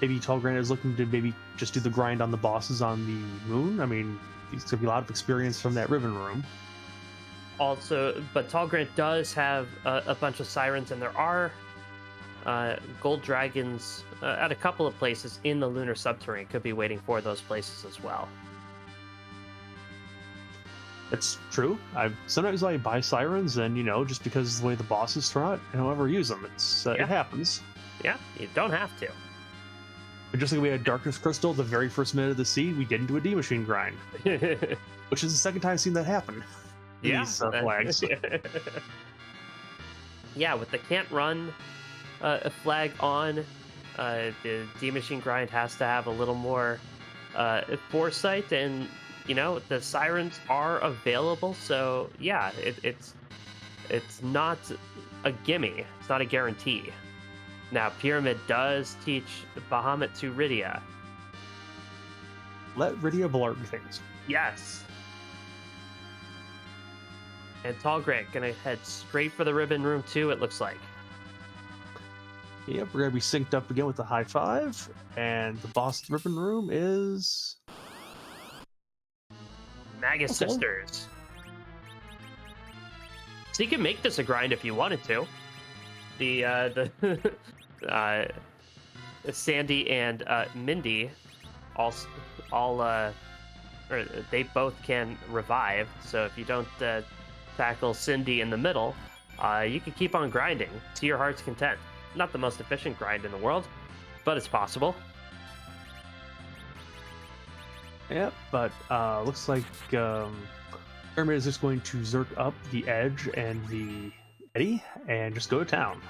maybe tallgrant is looking to maybe just do the grind on the bosses on the moon. I mean, there's going to be a lot of experience from that Ribbon Room. Also, but tallgrant does have a bunch of sirens, and there are gold dragons at a couple of places in the lunar subterranean. Could be waiting for those places as well. It's true. Sometimes I buy sirens, and just because of the way the bosses turn out, I don't ever use them. It happens. Yeah, you don't have to. But just like we had Darkness Crystal the very first minute of the seed, we didn't do a D Machine grind, which is the second time I've seen that happen. Yeah, these flags. Yeah, with the can't run a flag on, the D Machine grind has to have a little more foresight, and the sirens are available. So yeah, it's not a gimme. It's not a guarantee. Now, Pyramid does teach Bahamut to Rydia. Let Rydia blurt things. Yes. And tallgrant gonna head straight for the Ribbon Room too, it looks like. Yep, we're gonna be synced up again with the high 5, and the boss of the Ribbon Room is Magus Sisters. So you can make this a grind if you wanted to. The Sandy and Mindy or they both can revive. So if you don't tackle Cindy in the middle, you can keep on grinding to your heart's content. Not the most efficient grind in the world, but it's possible. Yep, but looks like Pyramid is just going to zerk up the Edge and the Eddie and just go to town.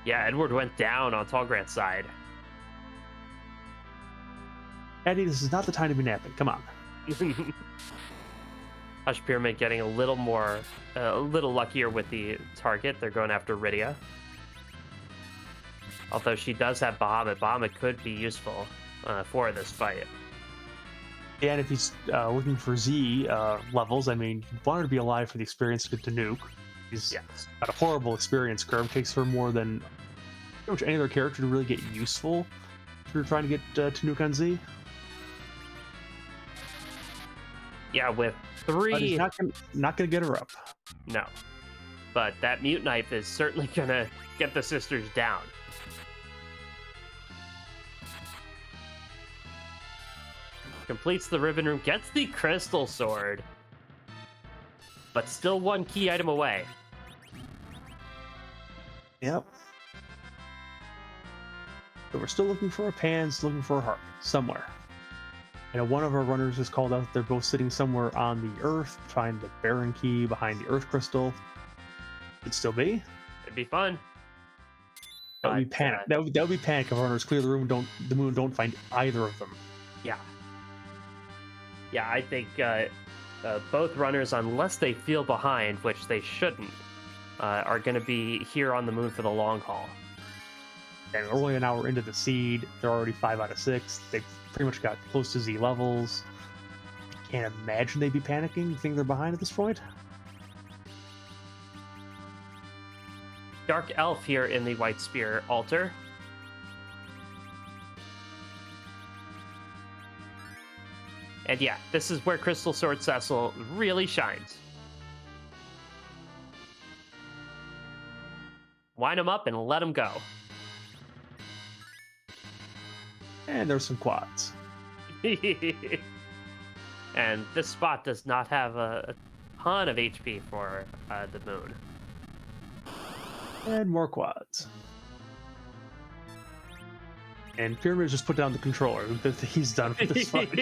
Yeah, Edward went down on Tallgrant's side. Eddie, this is not the time to be napping. Come on. HushedPyramid getting a little luckier with the target. They're going after Rydia. Although she does have Bahamut. Bahamut could be useful for this fight. Yeah, and if he's looking for Z levels, I mean, you want her to be alive for the experience to get to nuke. He's got a horrible experience curve. Takes her more than pretty much any other character to really get useful if you're trying to get to nuke on Z. Yeah, with 3... But he's not gonna get her up. No. But that mute knife is certainly gonna get the sisters down. Completes the ribbon room, gets the crystal sword, but still one key item away. Yep. But we're still looking for a pan, still looking for a harp somewhere. And one of our runners is called out. They're both sitting somewhere on the Earth, find the Baron key behind the Earth crystal. Could still be. It'd be fun. That would be panic. That would be panic if runners clear the room. The moon don't find either of them. Yeah. Yeah, I think both runners, unless they feel behind, which they shouldn't, are going to be here on the moon for the long haul. And we're only an hour into the seed. They're already 5 out of 6. They've pretty much got close to Z levels. Can't imagine they'd be panicking. You think they're behind at this point? Dark Elf here in the White Spear altar. And yeah, this is where Crystal Sword Cecil really shines. Wind him up and let him go. And there's some quads. And this spot does not have a ton of HP for the moon. And more quads. And Pyramid just put down the controller. He's done with this fight.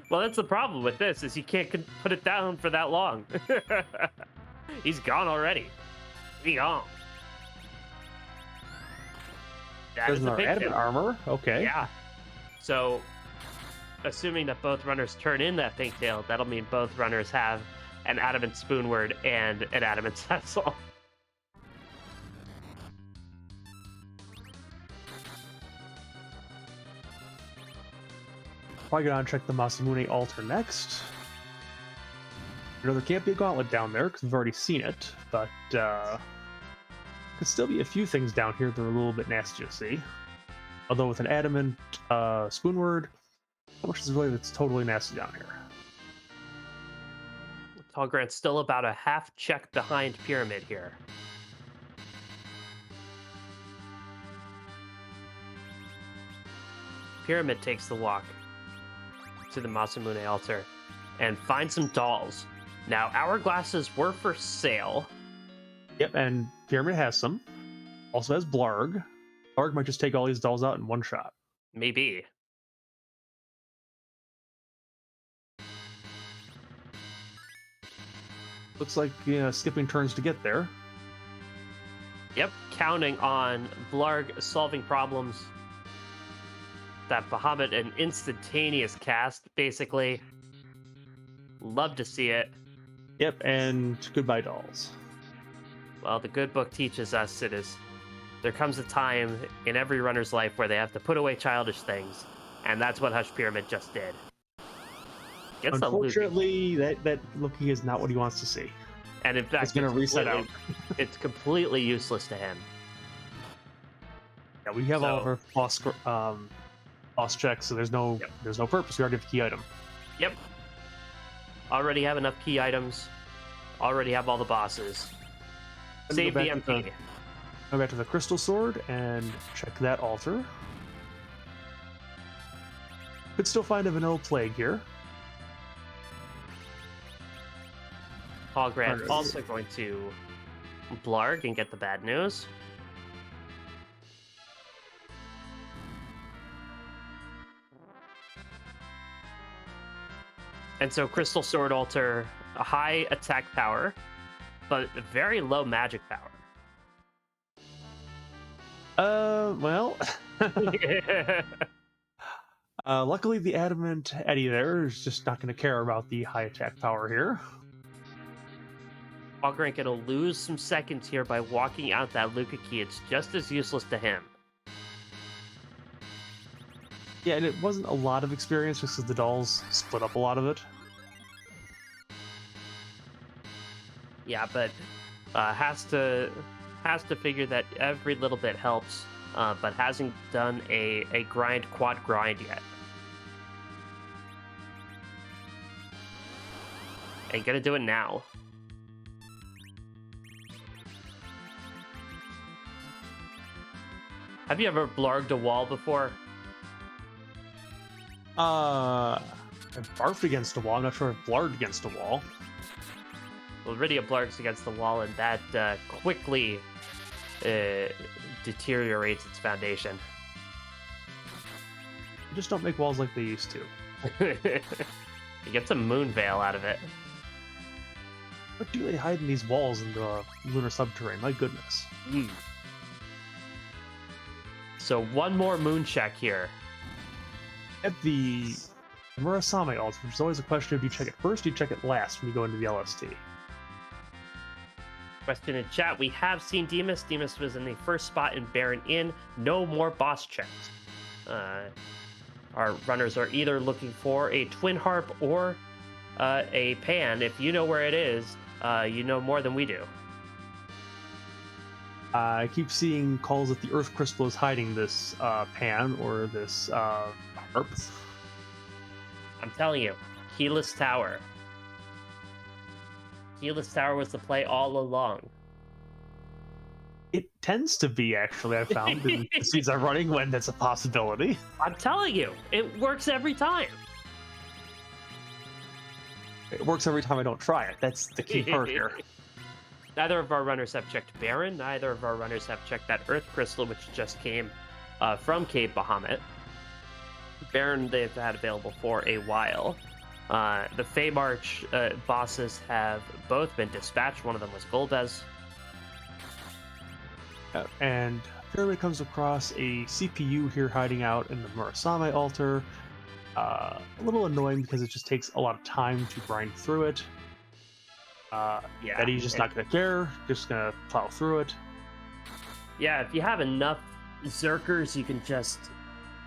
Well, that's the problem with this, is you can't put it down for that long. He's gone already. He's gone. There's no adamant armor. Okay. Yeah. So, assuming that both runners turn in that pigtail, that'll mean both runners have an adamant spoonword and an adamant cecil. Probably gonna check the Masamune altar next. You know, there can't be a gauntlet down there because we've already seen it, but could still be a few things down here that are a little bit nasty to see. Although with an adamant spoonword, how much is really that's totally nasty down here? Tallgrant's still about a half check behind Pyramid here. Pyramid takes the walk to the Masamune altar and finds some dolls. Now, hourglasses were for sale. Yep, and Pyramid has some. Also has Blarg. Blarg might just take all these dolls out in one shot. Maybe. Looks like skipping turns to get there. Yep, counting on Blarg solving problems. That Bahamut, an instantaneous cast, basically. Love to see it. Yep, and goodbye dolls. Well, the good book teaches us there comes a time in every runner's life where they have to put away childish things, and that's what HushedPyramid just did. Unfortunately, that looking is not what he wants to see. And in fact, it's going to reset out. It's completely useless to him. Yeah, we have all of our boss checks, so there's no purpose. We already have a key item. Yep. Already have enough key items. Already have all the bosses. Save the MP. Go back to the crystal sword and check that altar. Could still find a vanilla plague here. Tallgrant also going to blarg and get the bad news. And so Crystal Sword Altar, a high attack power, but very low magic power. Well... luckily, the Adamant Eddie there is just not going to care about the high attack power here. Tallgrant gonna lose some seconds here by walking out that Luca key. It's just as useless to him. Yeah, and it wasn't a lot of experience just because the dolls split up a lot of it. Yeah, but has to figure that every little bit helps, but hasn't done a quad grind yet. And gonna do it now. Have you ever blarged a wall before? I've barfed against a wall. I'm not sure I've blarged against a wall. Well, Rydia blargs against the wall, and that quickly deteriorates its foundation. They just don't make walls like they used to. You get some Moonveil out of it. What do they hide in these walls in the lunar subterranean? My goodness. So one more moon check here. At the Murasame altar, which is always a question of do you check it first, do you check it last when you go into the LST? Question in chat. We have seen Demas. Demas was in the first spot in Baron Inn. No more boss checks. Our runners are either looking for a twin harp or a pan. If you know where it is, you know more than we do. I keep seeing calls that the Earth Crystal is hiding this pan or this harp. I'm telling you, Keyless Tower. Keyless Tower was the play all along. It tends to be, actually, I've found, in the seeds I'm running when that's a possibility. I'm telling you, it works every time. It works every time I don't try it. That's the key part here. Neither of our runners have checked Baron. Neither of our runners have checked that Earth Crystal, which just came from Cave Bahamut. Baron they've had available for a while. The Fey March bosses have both been dispatched. One of them was Golbez. And Pyramid comes across a CPU here hiding out in the Murasame altar. A little annoying because it just takes a lot of time to grind through it. Eddie's just not going to care, just going to plow through it. Yeah, if you have enough Zerkers, you can just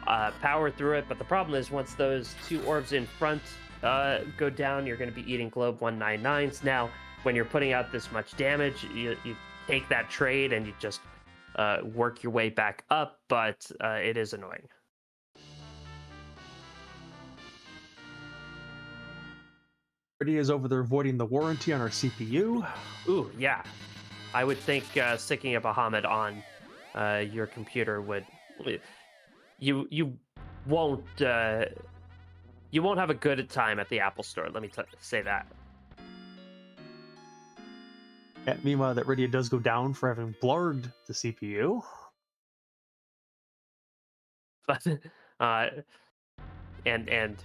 power through it, but the problem is once those two orbs in front go down, you're going to be eating Globe 199s. Now, when you're putting out this much damage, you take that trade and you just work your way back up, but it is annoying. Rydia is over there voiding the warranty on our CPU. Ooh, yeah. I would think sticking a Bahamut on your computer would... You won't have a good time at the Apple Store, let me say that. And meanwhile, that Rydia does go down for having blarged the CPU. But and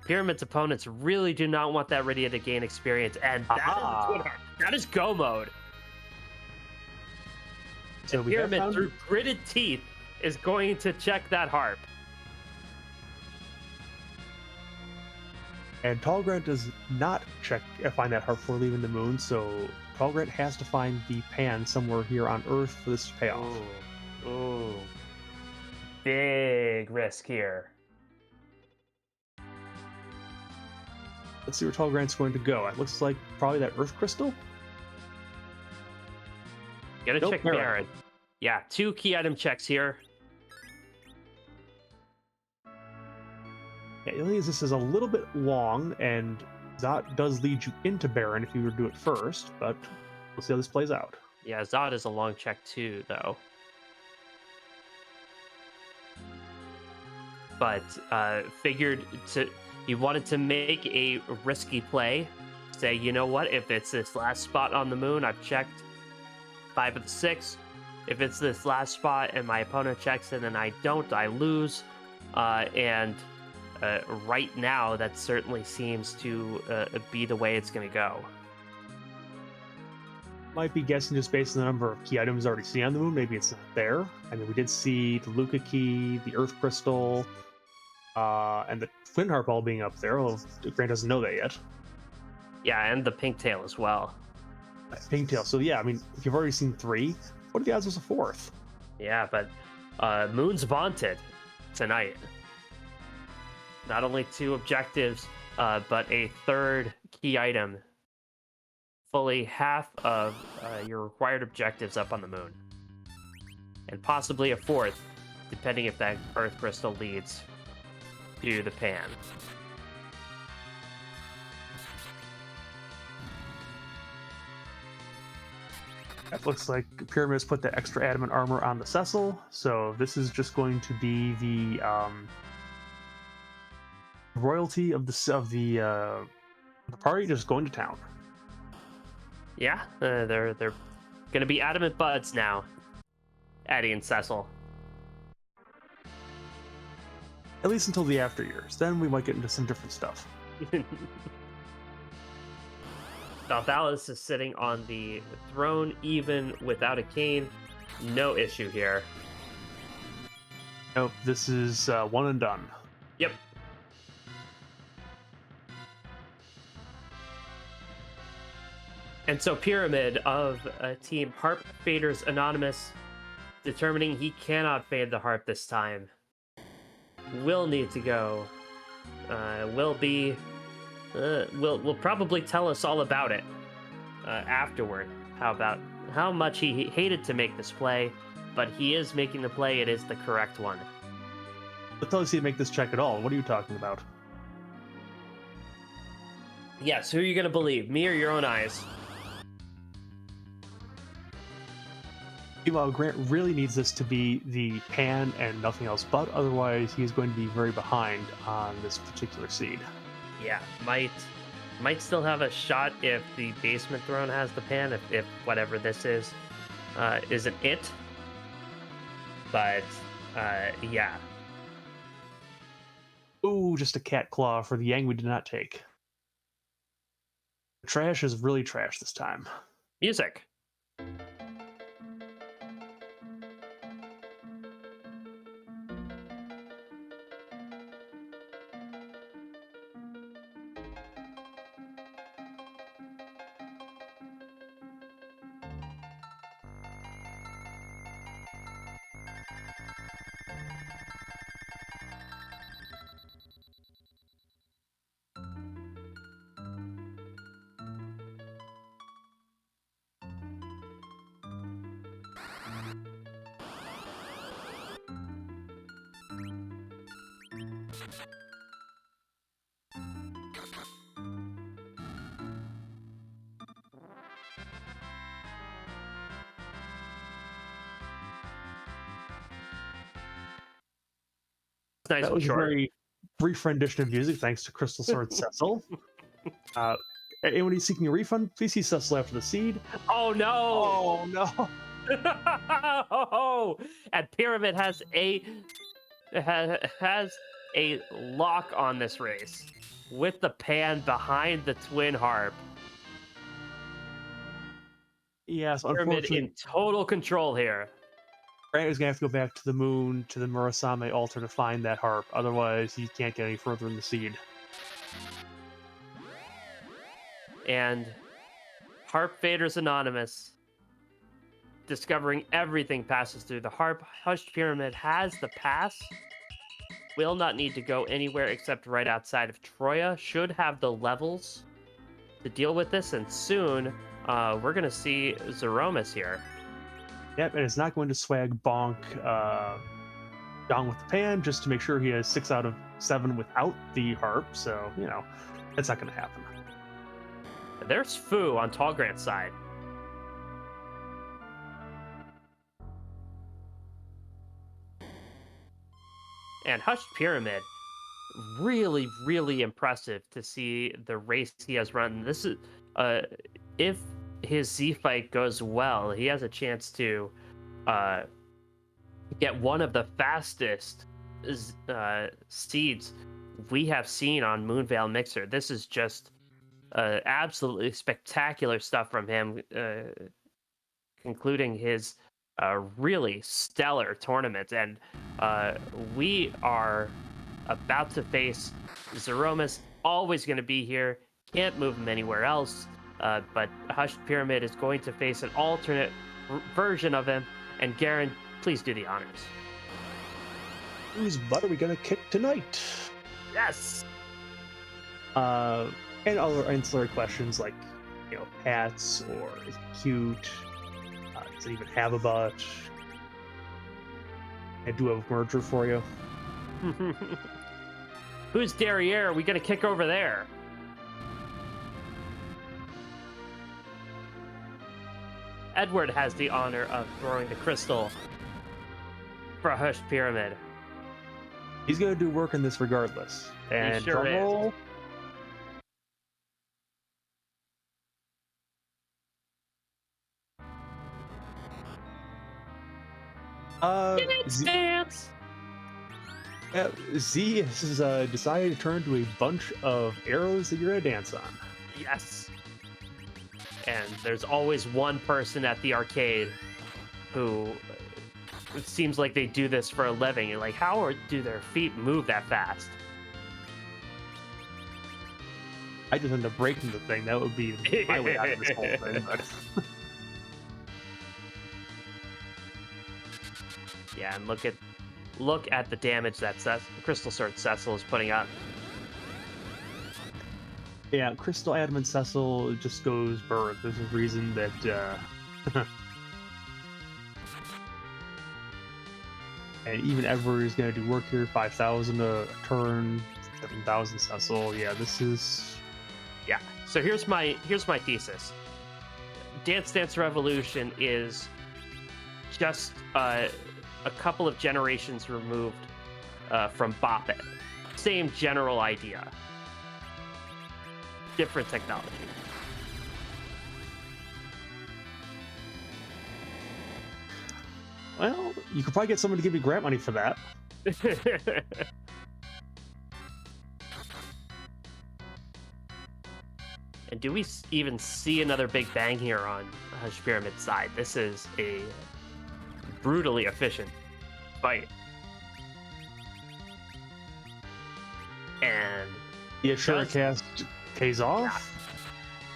Pyramid's opponents really do not want that Rydia to gain experience, and that is go mode. So Pyramid, through gritted teeth, is going to check that harp. And Tallgrant does not find that harp before leaving the moon, so Tallgrant has to find the pan somewhere here on Earth for this to pay off. Ooh. Big risk here. Let's see where Tallgrant's going to go. It looks like probably that Earth Crystal. Gotta check Baron. Yeah, 2 key item checks here. Yeah, the only is this is a little bit long, and that does lead you into Baron if you were to do it first, but we'll see how this plays out. Yeah, Zod is a long check too, though. But figured he wanted to make a risky play. Say, you know what? If it's this last spot on the moon, I've checked 5 of the 6. If it's this last spot and my opponent checks it and I don't, I lose. And right now, that certainly seems to be the way it's going to go. Might be guessing just based on the number of key items already seen on the moon. Maybe it's not there. I mean, we did see the Luca key, the Earth crystal, and the Twin Harp all being up there. Although Grant doesn't know that yet. Yeah, and the pink tail as well. Pigtail. So yeah, I mean, if you've already seen 3, what are the odds there's a 4th? Yeah, but Moon's vaunted tonight. Not only 2 objectives, but a 3rd key item. Fully half of your required objectives up on the moon. And possibly a 4th, depending if that Earth Crystal leads to the pan. It looks like Pyramid has put the extra adamant armor on the Cecil, so this is just going to be the royalty of the party just going to town. Yeah, they're gonna be adamant buds now, Addie and Cecil. At least until the after years. Then we might get into some different stuff. Dalthalis is sitting on the throne even without a cane. No issue here. Nope, this is one and done. Yep. And so Pyramid of Team Harp Faders Anonymous, determining he cannot fade the Harp this time, will need to go. Will probably tell us all about it afterward. How much he hated to make this play, but he is making the play. It is the correct one. Let's tell us you make this check at all. What are you talking about? Yes, who are you going to believe? Me or your own eyes? Meanwhile, Grant really needs this to be the pan and nothing else but, otherwise he's going to be very behind on this particular seed. Yeah, might still have a shot if the basement throne has the pan, if whatever this isn't it. But, yeah. Ooh, just a cat claw for the Yang we did not take. Trash is really trash this time. Music. Nice. That was a very brief rendition of music, thanks to Crystal Sword Cecil. Anyone who's seeking a refund, please see Cecil after the seed. Oh no! Oh no! Oh, and Pyramid has a lock on this race with the pan behind the Twin Harp. Yes, Pyramid unfortunately, in total control here. Grant is going to have to go back to the moon, to the Murasame altar to find that harp. Otherwise, he can't get any further in the seed. And Harp Faders Anonymous, discovering everything passes through the Harp. Hushed Pyramid has the pass. Will not need to go anywhere except right outside of Troya. Should have the levels to deal with this. And soon, we're going to see Zeromus here. Yep, and it's not going to swag bonk Dong with the pan just to make sure he has 6 out of 7 without the harp. So, you know, that's not going to happen. There's Fu on Tallgrant's side. And HushedPyramid, really, really impressive to see the race he has run. This is, if his Z fight goes well, he has a chance to get one of the fastest seeds we have seen on Moonveil Mixer. This is just absolutely spectacular stuff from him, concluding his really stellar tournament. And we are about to face Zeromus, always going to be here, can't move him anywhere else. But HushedPyramid is going to face an alternate version of him. And Garen, please do the honors. Whose butt are we gonna kick tonight? Yes. And other ancillary questions like, hats, or is it cute? Does it even have a butt? I do have a merger for you. Whose derriere are we gonna kick over there? Edward has the honor of throwing the crystal for HushedPyramid. He's gonna do work in this regardless. And he sure is. Dance. Z has decided to turn to a bunch of arrows that you're gonna dance on. Yes. And there's always one person at the arcade who it seems like they do this for a living. You're like, how do their feet move that fast? I just end up breaking the thing. That would be my way out of this whole thing. But... yeah, and look at the damage that Crystal Sword Cecil is putting up. Yeah, Crystal Adamant Cecil just goes bird. There's a reason that and even Edward is going to do work here. 5,000 a turn, 7,000 Cecil. Yeah, this is... Yeah, so here's my thesis. Dance Dance Revolution is just a couple of generations removed from Bop It. Same general idea. Different technology. Well, you could probably get someone to give you grant money for that. And do we even see another big bang here on HushedPyramid's side? This is a brutally efficient fight. And the Assure cast pays off,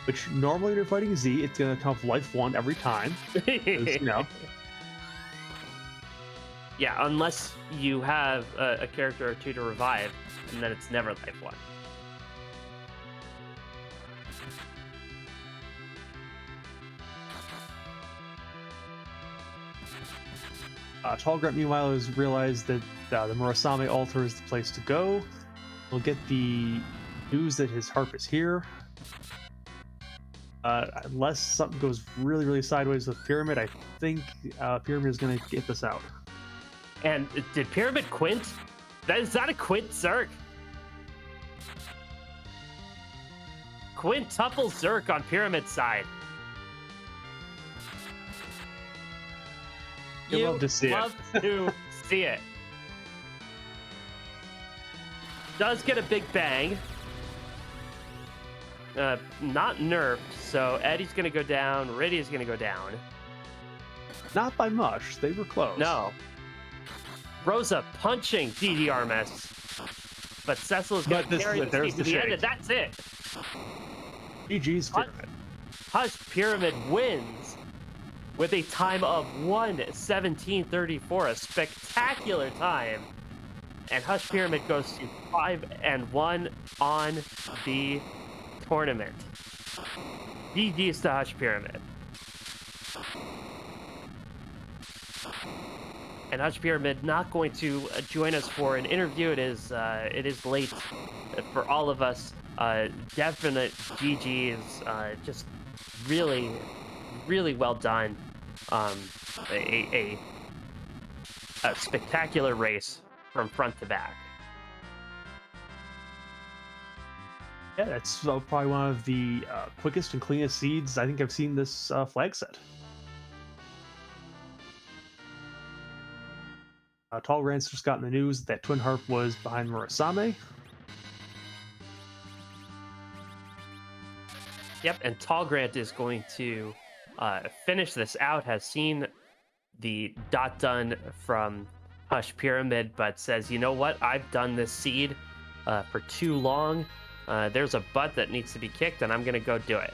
which normally when you're fighting Z, it's going to come up life 1 every time. Yeah, unless you have a character or two to revive, and then it's never life 1. Tallgrant, meanwhile, has realized that the Murasame altar is the place to go. We'll get the news that his harp is here. Unless something goes really, really sideways with Pyramid, I think Pyramid is going to get this out. And did Pyramid quint? Is that a quint Zerk? Quintuple Zerk on Pyramid's side. You'd love to see it. Does get a big bang. Not nerfed, so Eddie's gonna go down, Riddy's gonna go down. Not by much, they were close. No. Rosa punching DDR mess. But Cecil's gonna carry the team to the end, and that's it. GG's Pyramid. HushedPyramid wins with a time of 1:17:34, a spectacular time. And HushedPyramid goes to 5-1 on the tournament. GG's to HushedPyramid. And HushedPyramid not going to join us for an interview. It is late for all of us. Definite GG's. Just really, really well done. A spectacular race from front to back. Yeah, that's probably one of the quickest and cleanest seeds I think I've seen this flag set. Tallgrant's just got in the news that Twin Harp was behind Murasame. Yep, and tallgrant is going to finish this out, has seen the dot done from HushedPyramid, but says, you know what, I've done this seed for too long. There's a butt that needs to be kicked, and I'm going to go do it.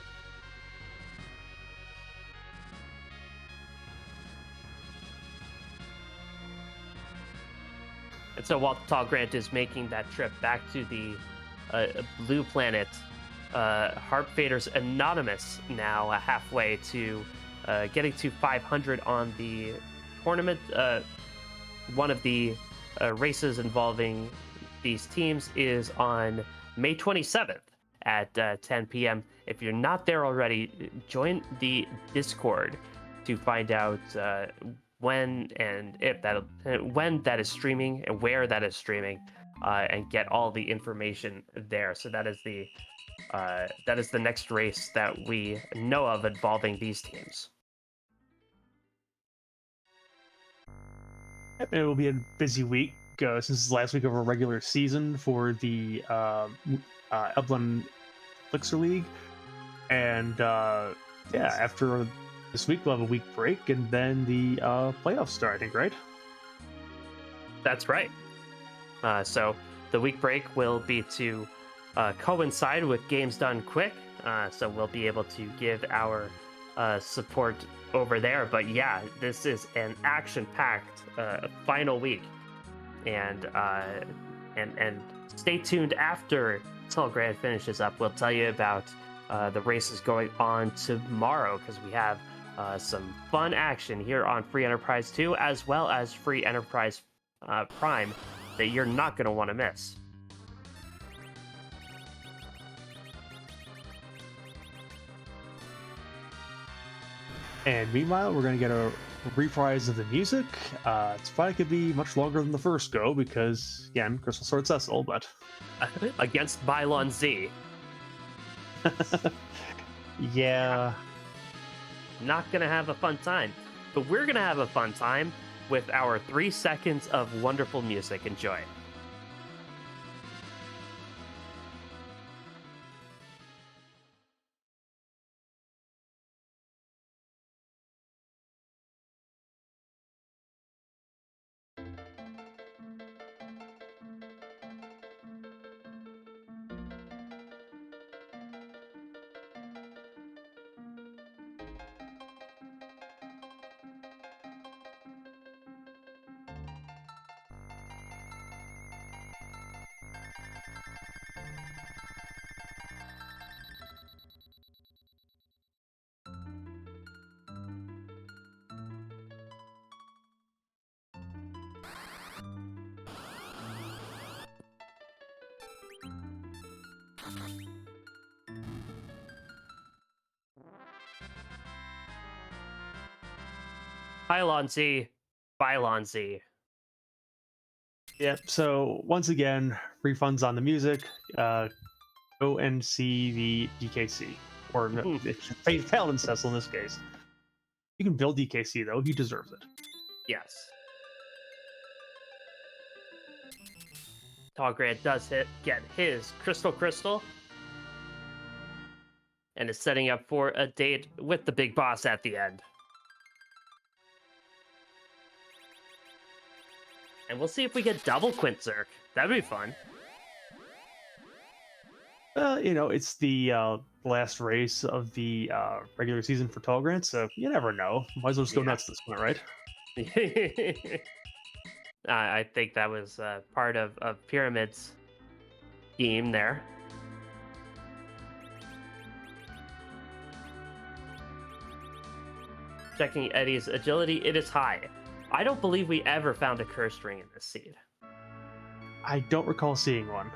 And so while tallgrant is making that trip back to the blue planet, Harp Fader's Anonymous now halfway to getting to 500 on the tournament. One of the races involving these teams is on May 27th at 10 p.m. If you're not there already, join the Discord to find out when and if that when that is streaming and where that is streaming, and get all the information there. So that is the next race that we know of involving these teams. It will be a busy week since it's the last week of our regular season for the Eblan Elixir League. And yeah, after this week, we'll have a week break, and then the playoffs start, I think, right? That's right. So the week break will be to coincide with games done quick. So we'll be able to give our support over there. But yeah, this is an action-packed final week, and stay tuned after tallgrant finishes up. We'll tell you about the races going on tomorrow, because we have some fun action here on Free Enterprise 2, as well as Free Enterprise Prime, that you're not going to want to miss. And meanwhile, we're going to get a reprise of the music. It's probably could be much longer than the first go because, again, Crystal Sword Cecil, but... Against Bylon Z. Yeah. Not going to have a fun time. But we're going to have a fun time with our 3 seconds of wonderful music. Enjoy. Bylon Z. Bylon Z. Yep, so once again, refunds on the music. Go and see the DKC. Or Paladin Cecil in this case. You can build DKC, though. He deserves it. Yes. tallgrant does get his crystal, and is setting up for a date with the big boss at the end. And we'll see if we get double Quintzerk. That'd be fun. You know, it's the last race of the regular season for tallgrant, so you never know. Might as well just go nuts this one, right? I think that was part of Pyramid's scheme there. Checking Eddie's agility, it is high. I don't believe we ever found a cursed ring in this seed. I don't recall seeing one.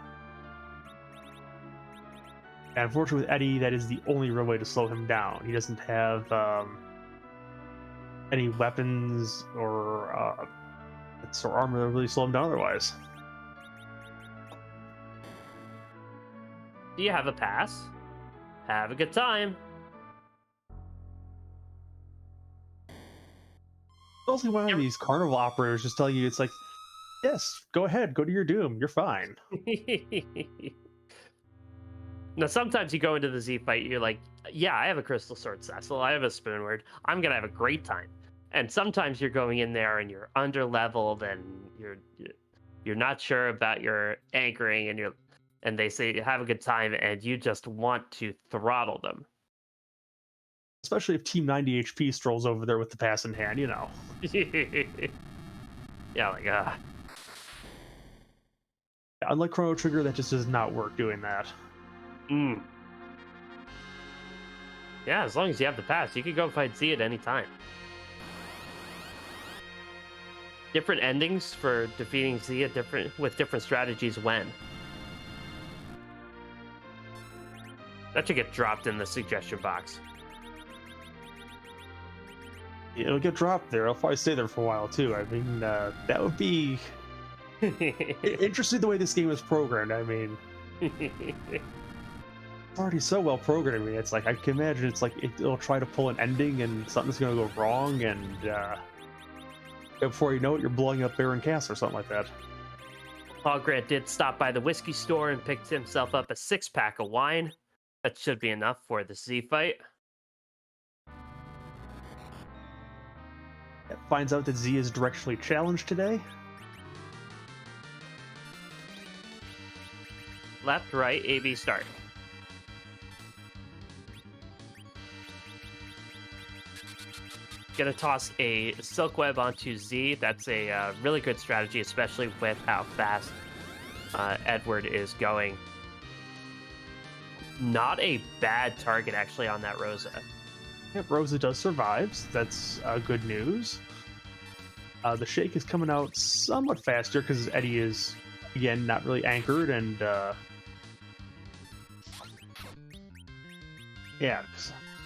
And unfortunately with Eddie, that is the only real way to slow him down. He doesn't have any weapons or It's our armor that really slow them down otherwise. Do you have a pass? Have a good time. Mostly one of these carnival operators just tell you it's like, yes, go ahead, go to your doom, you're fine. Now, sometimes you go into the Z fight, you're like, yeah, I have a crystal sword Cecil, I have a spoonword, I'm gonna have a great time. And sometimes you're going in there and you're under leveled and you're not sure about your anchoring and they say have a good time and you just want to throttle them. Especially if Team 90 HP strolls over there with the pass in hand, you know. Yeah, like Unlike Chrono Trigger, that just does not work doing that. Yeah, as long as you have the pass, you can go fight Z at any time. Different endings for defeating Z at with different strategies when. That should get dropped in the suggestion box. It'll get dropped there. It'll probably stay there for a while too. I mean, that would be interesting the way this game is programmed. I mean, it's already so well programmed. I mean, it's like I can imagine it's like it'll try to pull an ending and something's going to go wrong, and before you know it, you're blowing up Baron Cass or something like that. Tallgrant did stop by the whiskey store and picked himself up a 6-pack of wine. That should be enough for the Z fight. It finds out that Z is directionally challenged today. Left, right, AB, start. Gonna toss a silk web onto Z. That's a really good strategy, especially with how fast Edward is going. Not a bad target, actually, on that Rosa. Yep, Rosa does survive. So that's good news. The shake is coming out somewhat faster because Eddie is, again, not really anchored, and yeah,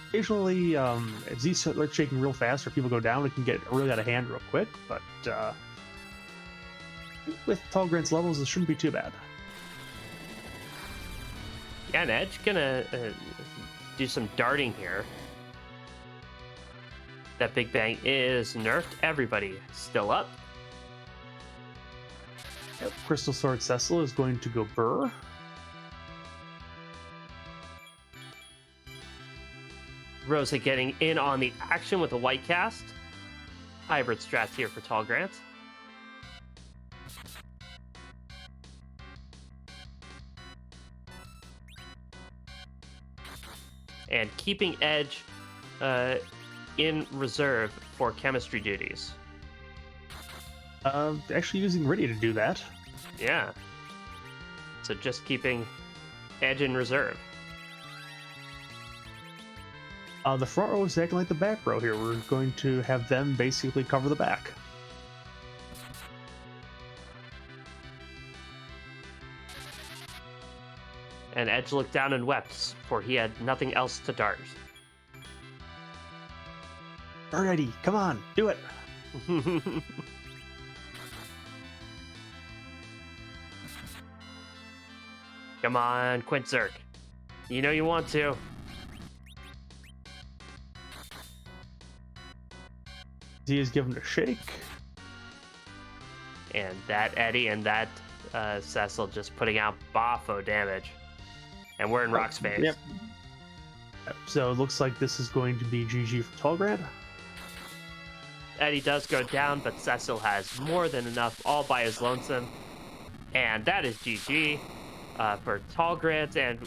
occasionally if Z starts shaking real fast or people go down, it can get really out of hand real quick, but with Tallgrant's levels, it shouldn't be too bad. Yeah, and Edge gonna do some darting here. That Big Bang is nerfed. Everybody still up. Yep, Crystal Sword Cecil is going to go Burr. Rosa getting in on the action with a white cast. Hybrid strats here for Tallgrant. And keeping Edge in reserve for chemistry duties. Actually using Riddy to do that. Yeah. So just keeping Edge in reserve. The front row is acting like the back row here. We're going to have them basically cover the back. And Edge looked down and wept, for he had nothing else to dart. Burn Eddie, come on, do it! Come on, Quintzerk. You know you want to. Z is given a shake. And that Eddie and that Cecil just putting out boffo damage. And we're in rock space. Yep. So it looks like this is going to be GG for Tallgrant. Eddie does go down, but Cecil has more than enough all by his lonesome. And that is GG for Tallgrant. And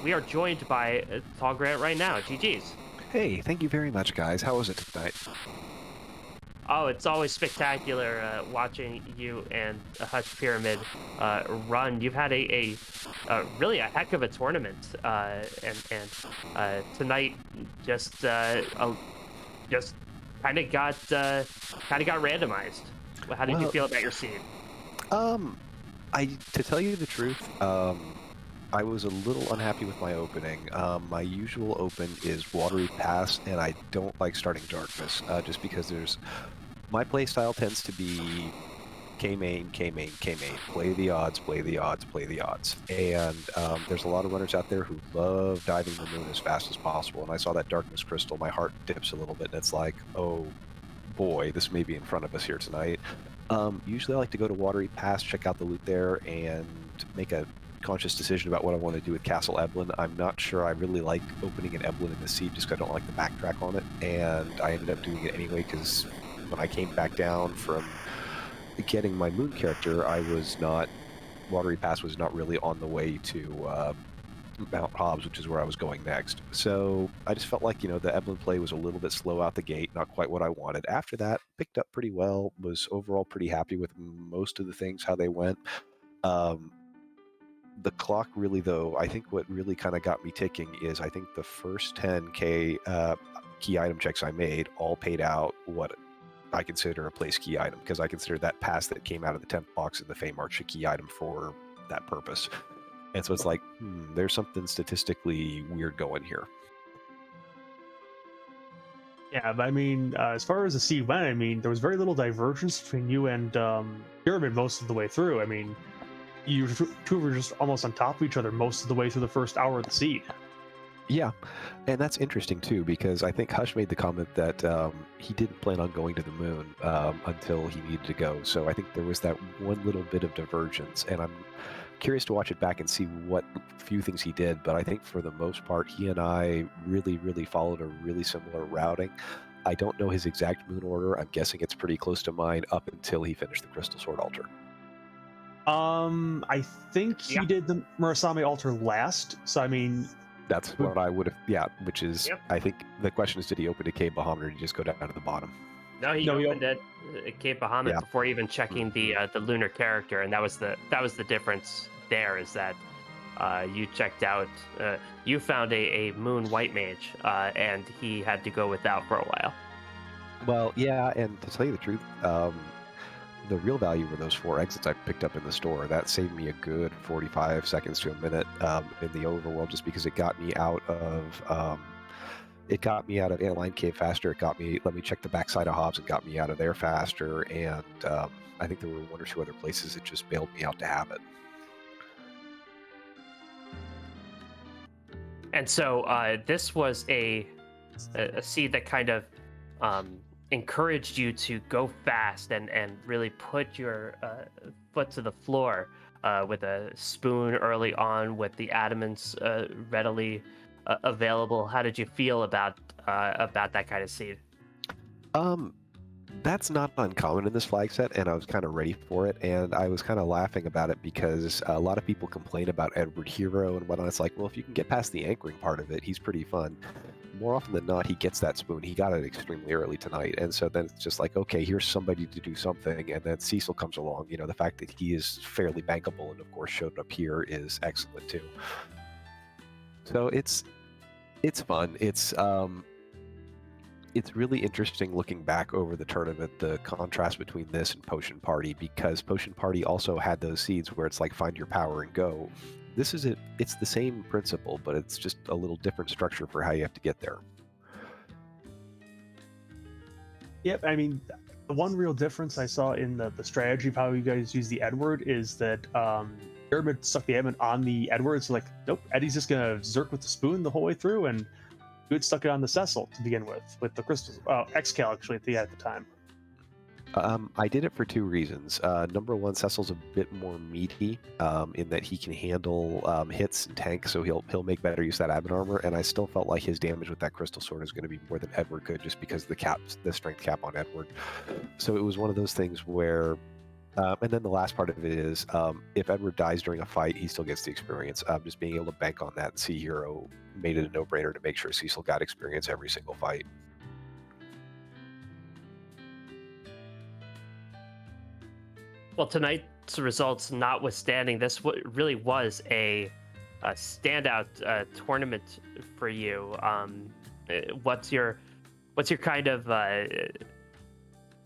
we are joined by Tallgrant right now. GG's. Hey, thank you very much, guys. How was it tonight? Oh, it's always spectacular watching you and HushedPyramid run. You've had a really a heck of a tournament, and tonight just kind of got randomized. How did you feel about your seed? To tell you the truth, I was a little unhappy with my opening. My usual open is Watery Pass, and I don't like starting Darkness, just because there's My play style tends to be K main, K main, K main. Play the odds, play the odds, play the odds. And there's a lot of runners out there who love diving the moon as fast as possible. And I saw that darkness crystal, my heart dips a little bit, and it's like, oh boy, this may be in front of us here tonight. Usually I like to go to Watery Pass, check out the loot there, and make a conscious decision about what I want to do with Castle Eblan. I'm not sure I really like opening an Eblan in the seed just because I don't like the backtrack on it, and I ended up doing it anyway because when I came back down from getting my moon character, I was not, Watery Pass was not really on the way to Mount Hobbs, which is where I was going next. So I just felt like, the Eblan play was a little bit slow out the gate, not quite what I wanted. After that, picked up pretty well, was overall pretty happy with most of the things, how they went. The clock really, though, I think what really kind of got me ticking is I think the first 10K key item checks I made all paid out what I consider a place key item, because I consider that pass that came out of the 10th box in the Fey March a key item for that purpose. And so it's like, there's something statistically weird going here. Yeah, but I mean, as far as the seed went, I mean, there was very little divergence between you and Pyramid most of the way through. I mean, you two were just almost on top of each other most of the way through the first hour of the seed. Yeah, and that's interesting too, because I think Hush made the comment that he didn't plan on going to the moon until he needed to go. So I think there was that one little bit of divergence, and I'm curious to watch it back and see what few things he did. But I think for the most part, he and I really, really followed a really similar routing. I don't know his exact moon order. I'm guessing it's pretty close to mine up until he finished the Crystal Sword altar. I think he did the Murasame altar last. So I mean, that's what I would have, which is, I think the question is, did he open to Cape Bahamut or did he just go down to the bottom? No, he opened at Cape Bahamut before even checking the lunar character, and that was the difference there, is that you checked out, you found a moon white mage, and he had to go without for a while. Well, yeah, and to tell you the truth, the real value were those 4 exits I picked up in the store. That saved me a good 45 seconds to a minute in the overworld, just because it got me out of Antlion Cave faster. It got me, let me check the backside of Hobbs, and got me out of there faster. And I think there were 1 or 2 other places that just bailed me out to have it. And so this was a seed that kind of encouraged you to go fast and really put your foot to the floor with a spoon early on, with the adamants readily available. How did you feel about that kind of seed? That's not uncommon in this flag set, and I was kind of ready for it, and I was kind of laughing about it because a lot of people complain about Edward Hero and whatnot. It's like, well, if you can get past the anchoring part of it, he's pretty fun. More often than not, he gets that spoon. He got it extremely early tonight, and so then it's just like, okay, here's somebody to do something, and then Cecil comes along. The fact that he is fairly bankable and, of course, showed up here is excellent, too. So it's fun. It's really interesting looking back over the tournament, the contrast between this and Potion Party, because Potion Party also had those seeds where it's like, find your power and go. This is it. It's the same principle, but it's just a little different structure for how you have to get there. Yep, I mean, the one real difference I saw in the strategy of how you guys use the Edward is that Pyramid stuck the Edmund on the Edward, so like, nope, Eddie's just gonna zerk with the spoon the whole way through, and you had stuck it on the Cecil to begin with the crystals. Excal actually at the time. I did it for 2 reasons. Number 1, Cecil's a bit more meaty in that he can handle hits and tanks, so he'll make better use of that admin armor. And I still felt like his damage with that crystal sword is going to be more than Edward could, just because the strength cap on Edward. So it was one of those things where, and then the last part of it is, if Edward dies during a fight, he still gets the experience. Just being able to bank on that and see Hero made it a no-brainer to make sure Cecil got experience every single fight. Well, tonight's results notwithstanding, this really was a standout tournament for you. What's your kind of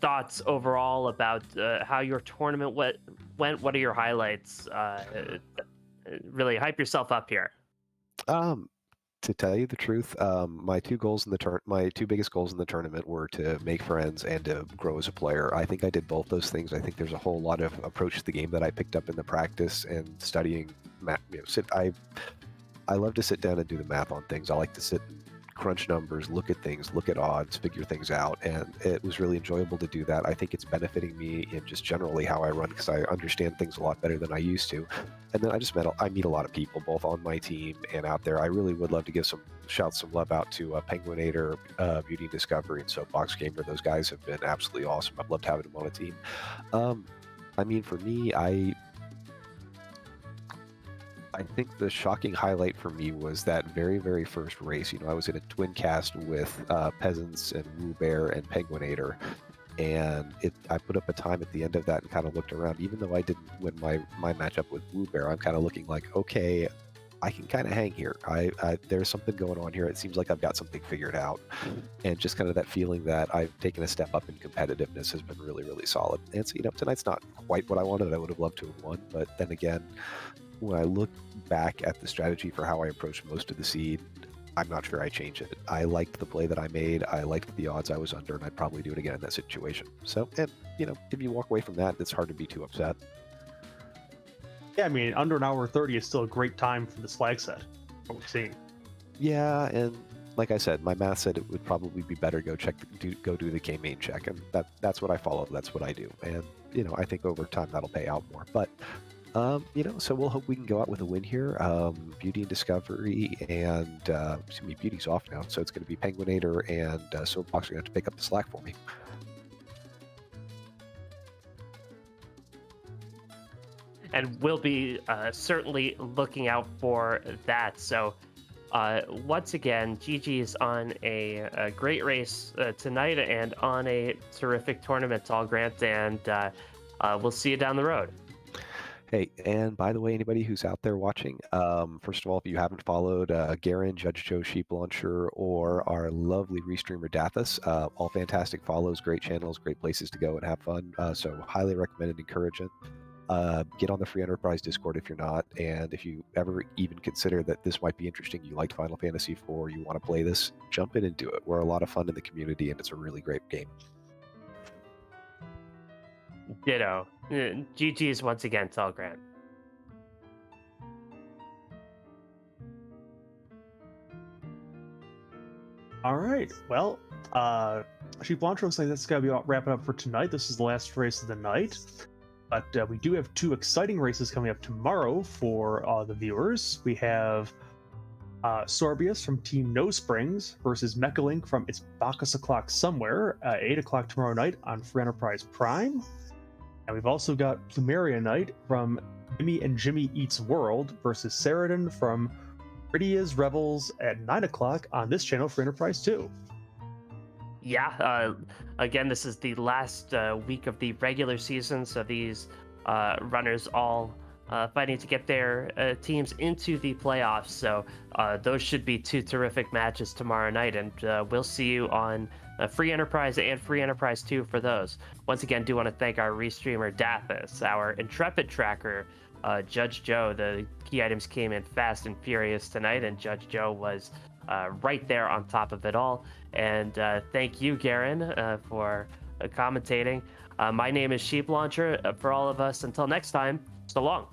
thoughts overall about how your tournament went? What are your highlights? Really hype yourself up here. To tell you the truth, my two biggest goals in the tournament were to make friends and to grow as a player. I think I did both those things. I think there's a whole lot of approach to the game that I picked up in the practice and studying. I love to sit down and do the math on things. I like to sit and crunch numbers, look at things, look at odds, figure things out, and it was really enjoyable to do that. I think it's benefiting me in just generally how I run because I understand things a lot better than I used to. And then I meet a lot of people both on my team and out there. I really would love to give some love out to Penguinator, Beauty and Discovery, and Soapbox Gamer. Those guys have been absolutely awesome. I've loved having them on a team. I mean, for me, I think the shocking highlight for me was that very, very first race. I was in a twin cast with Peasants and Woo Bear and Penguinator, and I put up a time at the end of that and kind of looked around. Even though I didn't win my matchup with Woo Bear, I'm kind of looking like, okay, I can kind of hang here. There's something going on here. It seems like I've got something figured out, and just kind of that feeling that I've taken a step up in competitiveness has been really, really solid. And so, tonight's not quite what I wanted. I would have loved to have won, but then again, when I look back at the strategy for how I approached most of the seed, I'm not sure I change it. I liked the play that I made. I liked the odds I was under, and I'd probably do it again in that situation. So, and if you walk away from that, it's hard to be too upset. Yeah, I mean, under an hour 30 is still a great time for this flag set. What we're seeing. Yeah, and like I said, my math said it would probably be better go do the K main check, and that's what I follow. That's what I do, and I think over time that'll pay out more. But so we'll hope we can go out with a win here. Beauty and Discovery, and Beauty's off now, so it's going to be Penguinator and Soapbox are going to have to pick up the slack for me. And we'll be certainly looking out for that. So once again, GG's on a great race tonight and on a terrific tournament, tallgrant, and we'll see you down the road. Hey, and by the way, anybody who's out there watching, first of all, if you haven't followed Garen, Judge Joe, Sheep Launcher, or our lovely restreamer Dathis, all fantastic follows, great channels, great places to go and have fun. So highly recommend and encourage it. Get on the Free Enterprise Discord if you're not, and if you ever even consider that this might be interesting, you liked Final Fantasy IV, you want to play this, jump in and do it. We're a lot of fun in the community, and it's a really great game. Ditto. GG's once again, tallgrant. All right. Well, Sheep Launcher looks like that's going to be wrapping up for tonight. This is the last race of the night. But we do have two exciting races coming up tomorrow for the viewers. We have Sorbius from Team No Springs versus Mechalink from It's Bacchus O'Clock Somewhere at 8 o'clock tomorrow night on Free Enterprise Prime. And we've also got Plumeria Night from Jimmy and Jimmy Eats World versus Saradin from Rydia's Rebels at 9 o'clock on this channel for Enterprise 2. Yeah, again, this is the last week of the regular season, so these runners all fighting to get their teams into the playoffs. So those should be two terrific matches tomorrow night, and we'll see you on Free Enterprise and Free Enterprise 2 for those. Once again, do want to thank our restreamer Dathis, our Intrepid tracker, Judge Joe. The key items came in fast and furious tonight, and Judge Joe was right there on top of it all. And thank you, Garen, for commentating. My name is Sheep Launcher. For all of us, until next time, so long.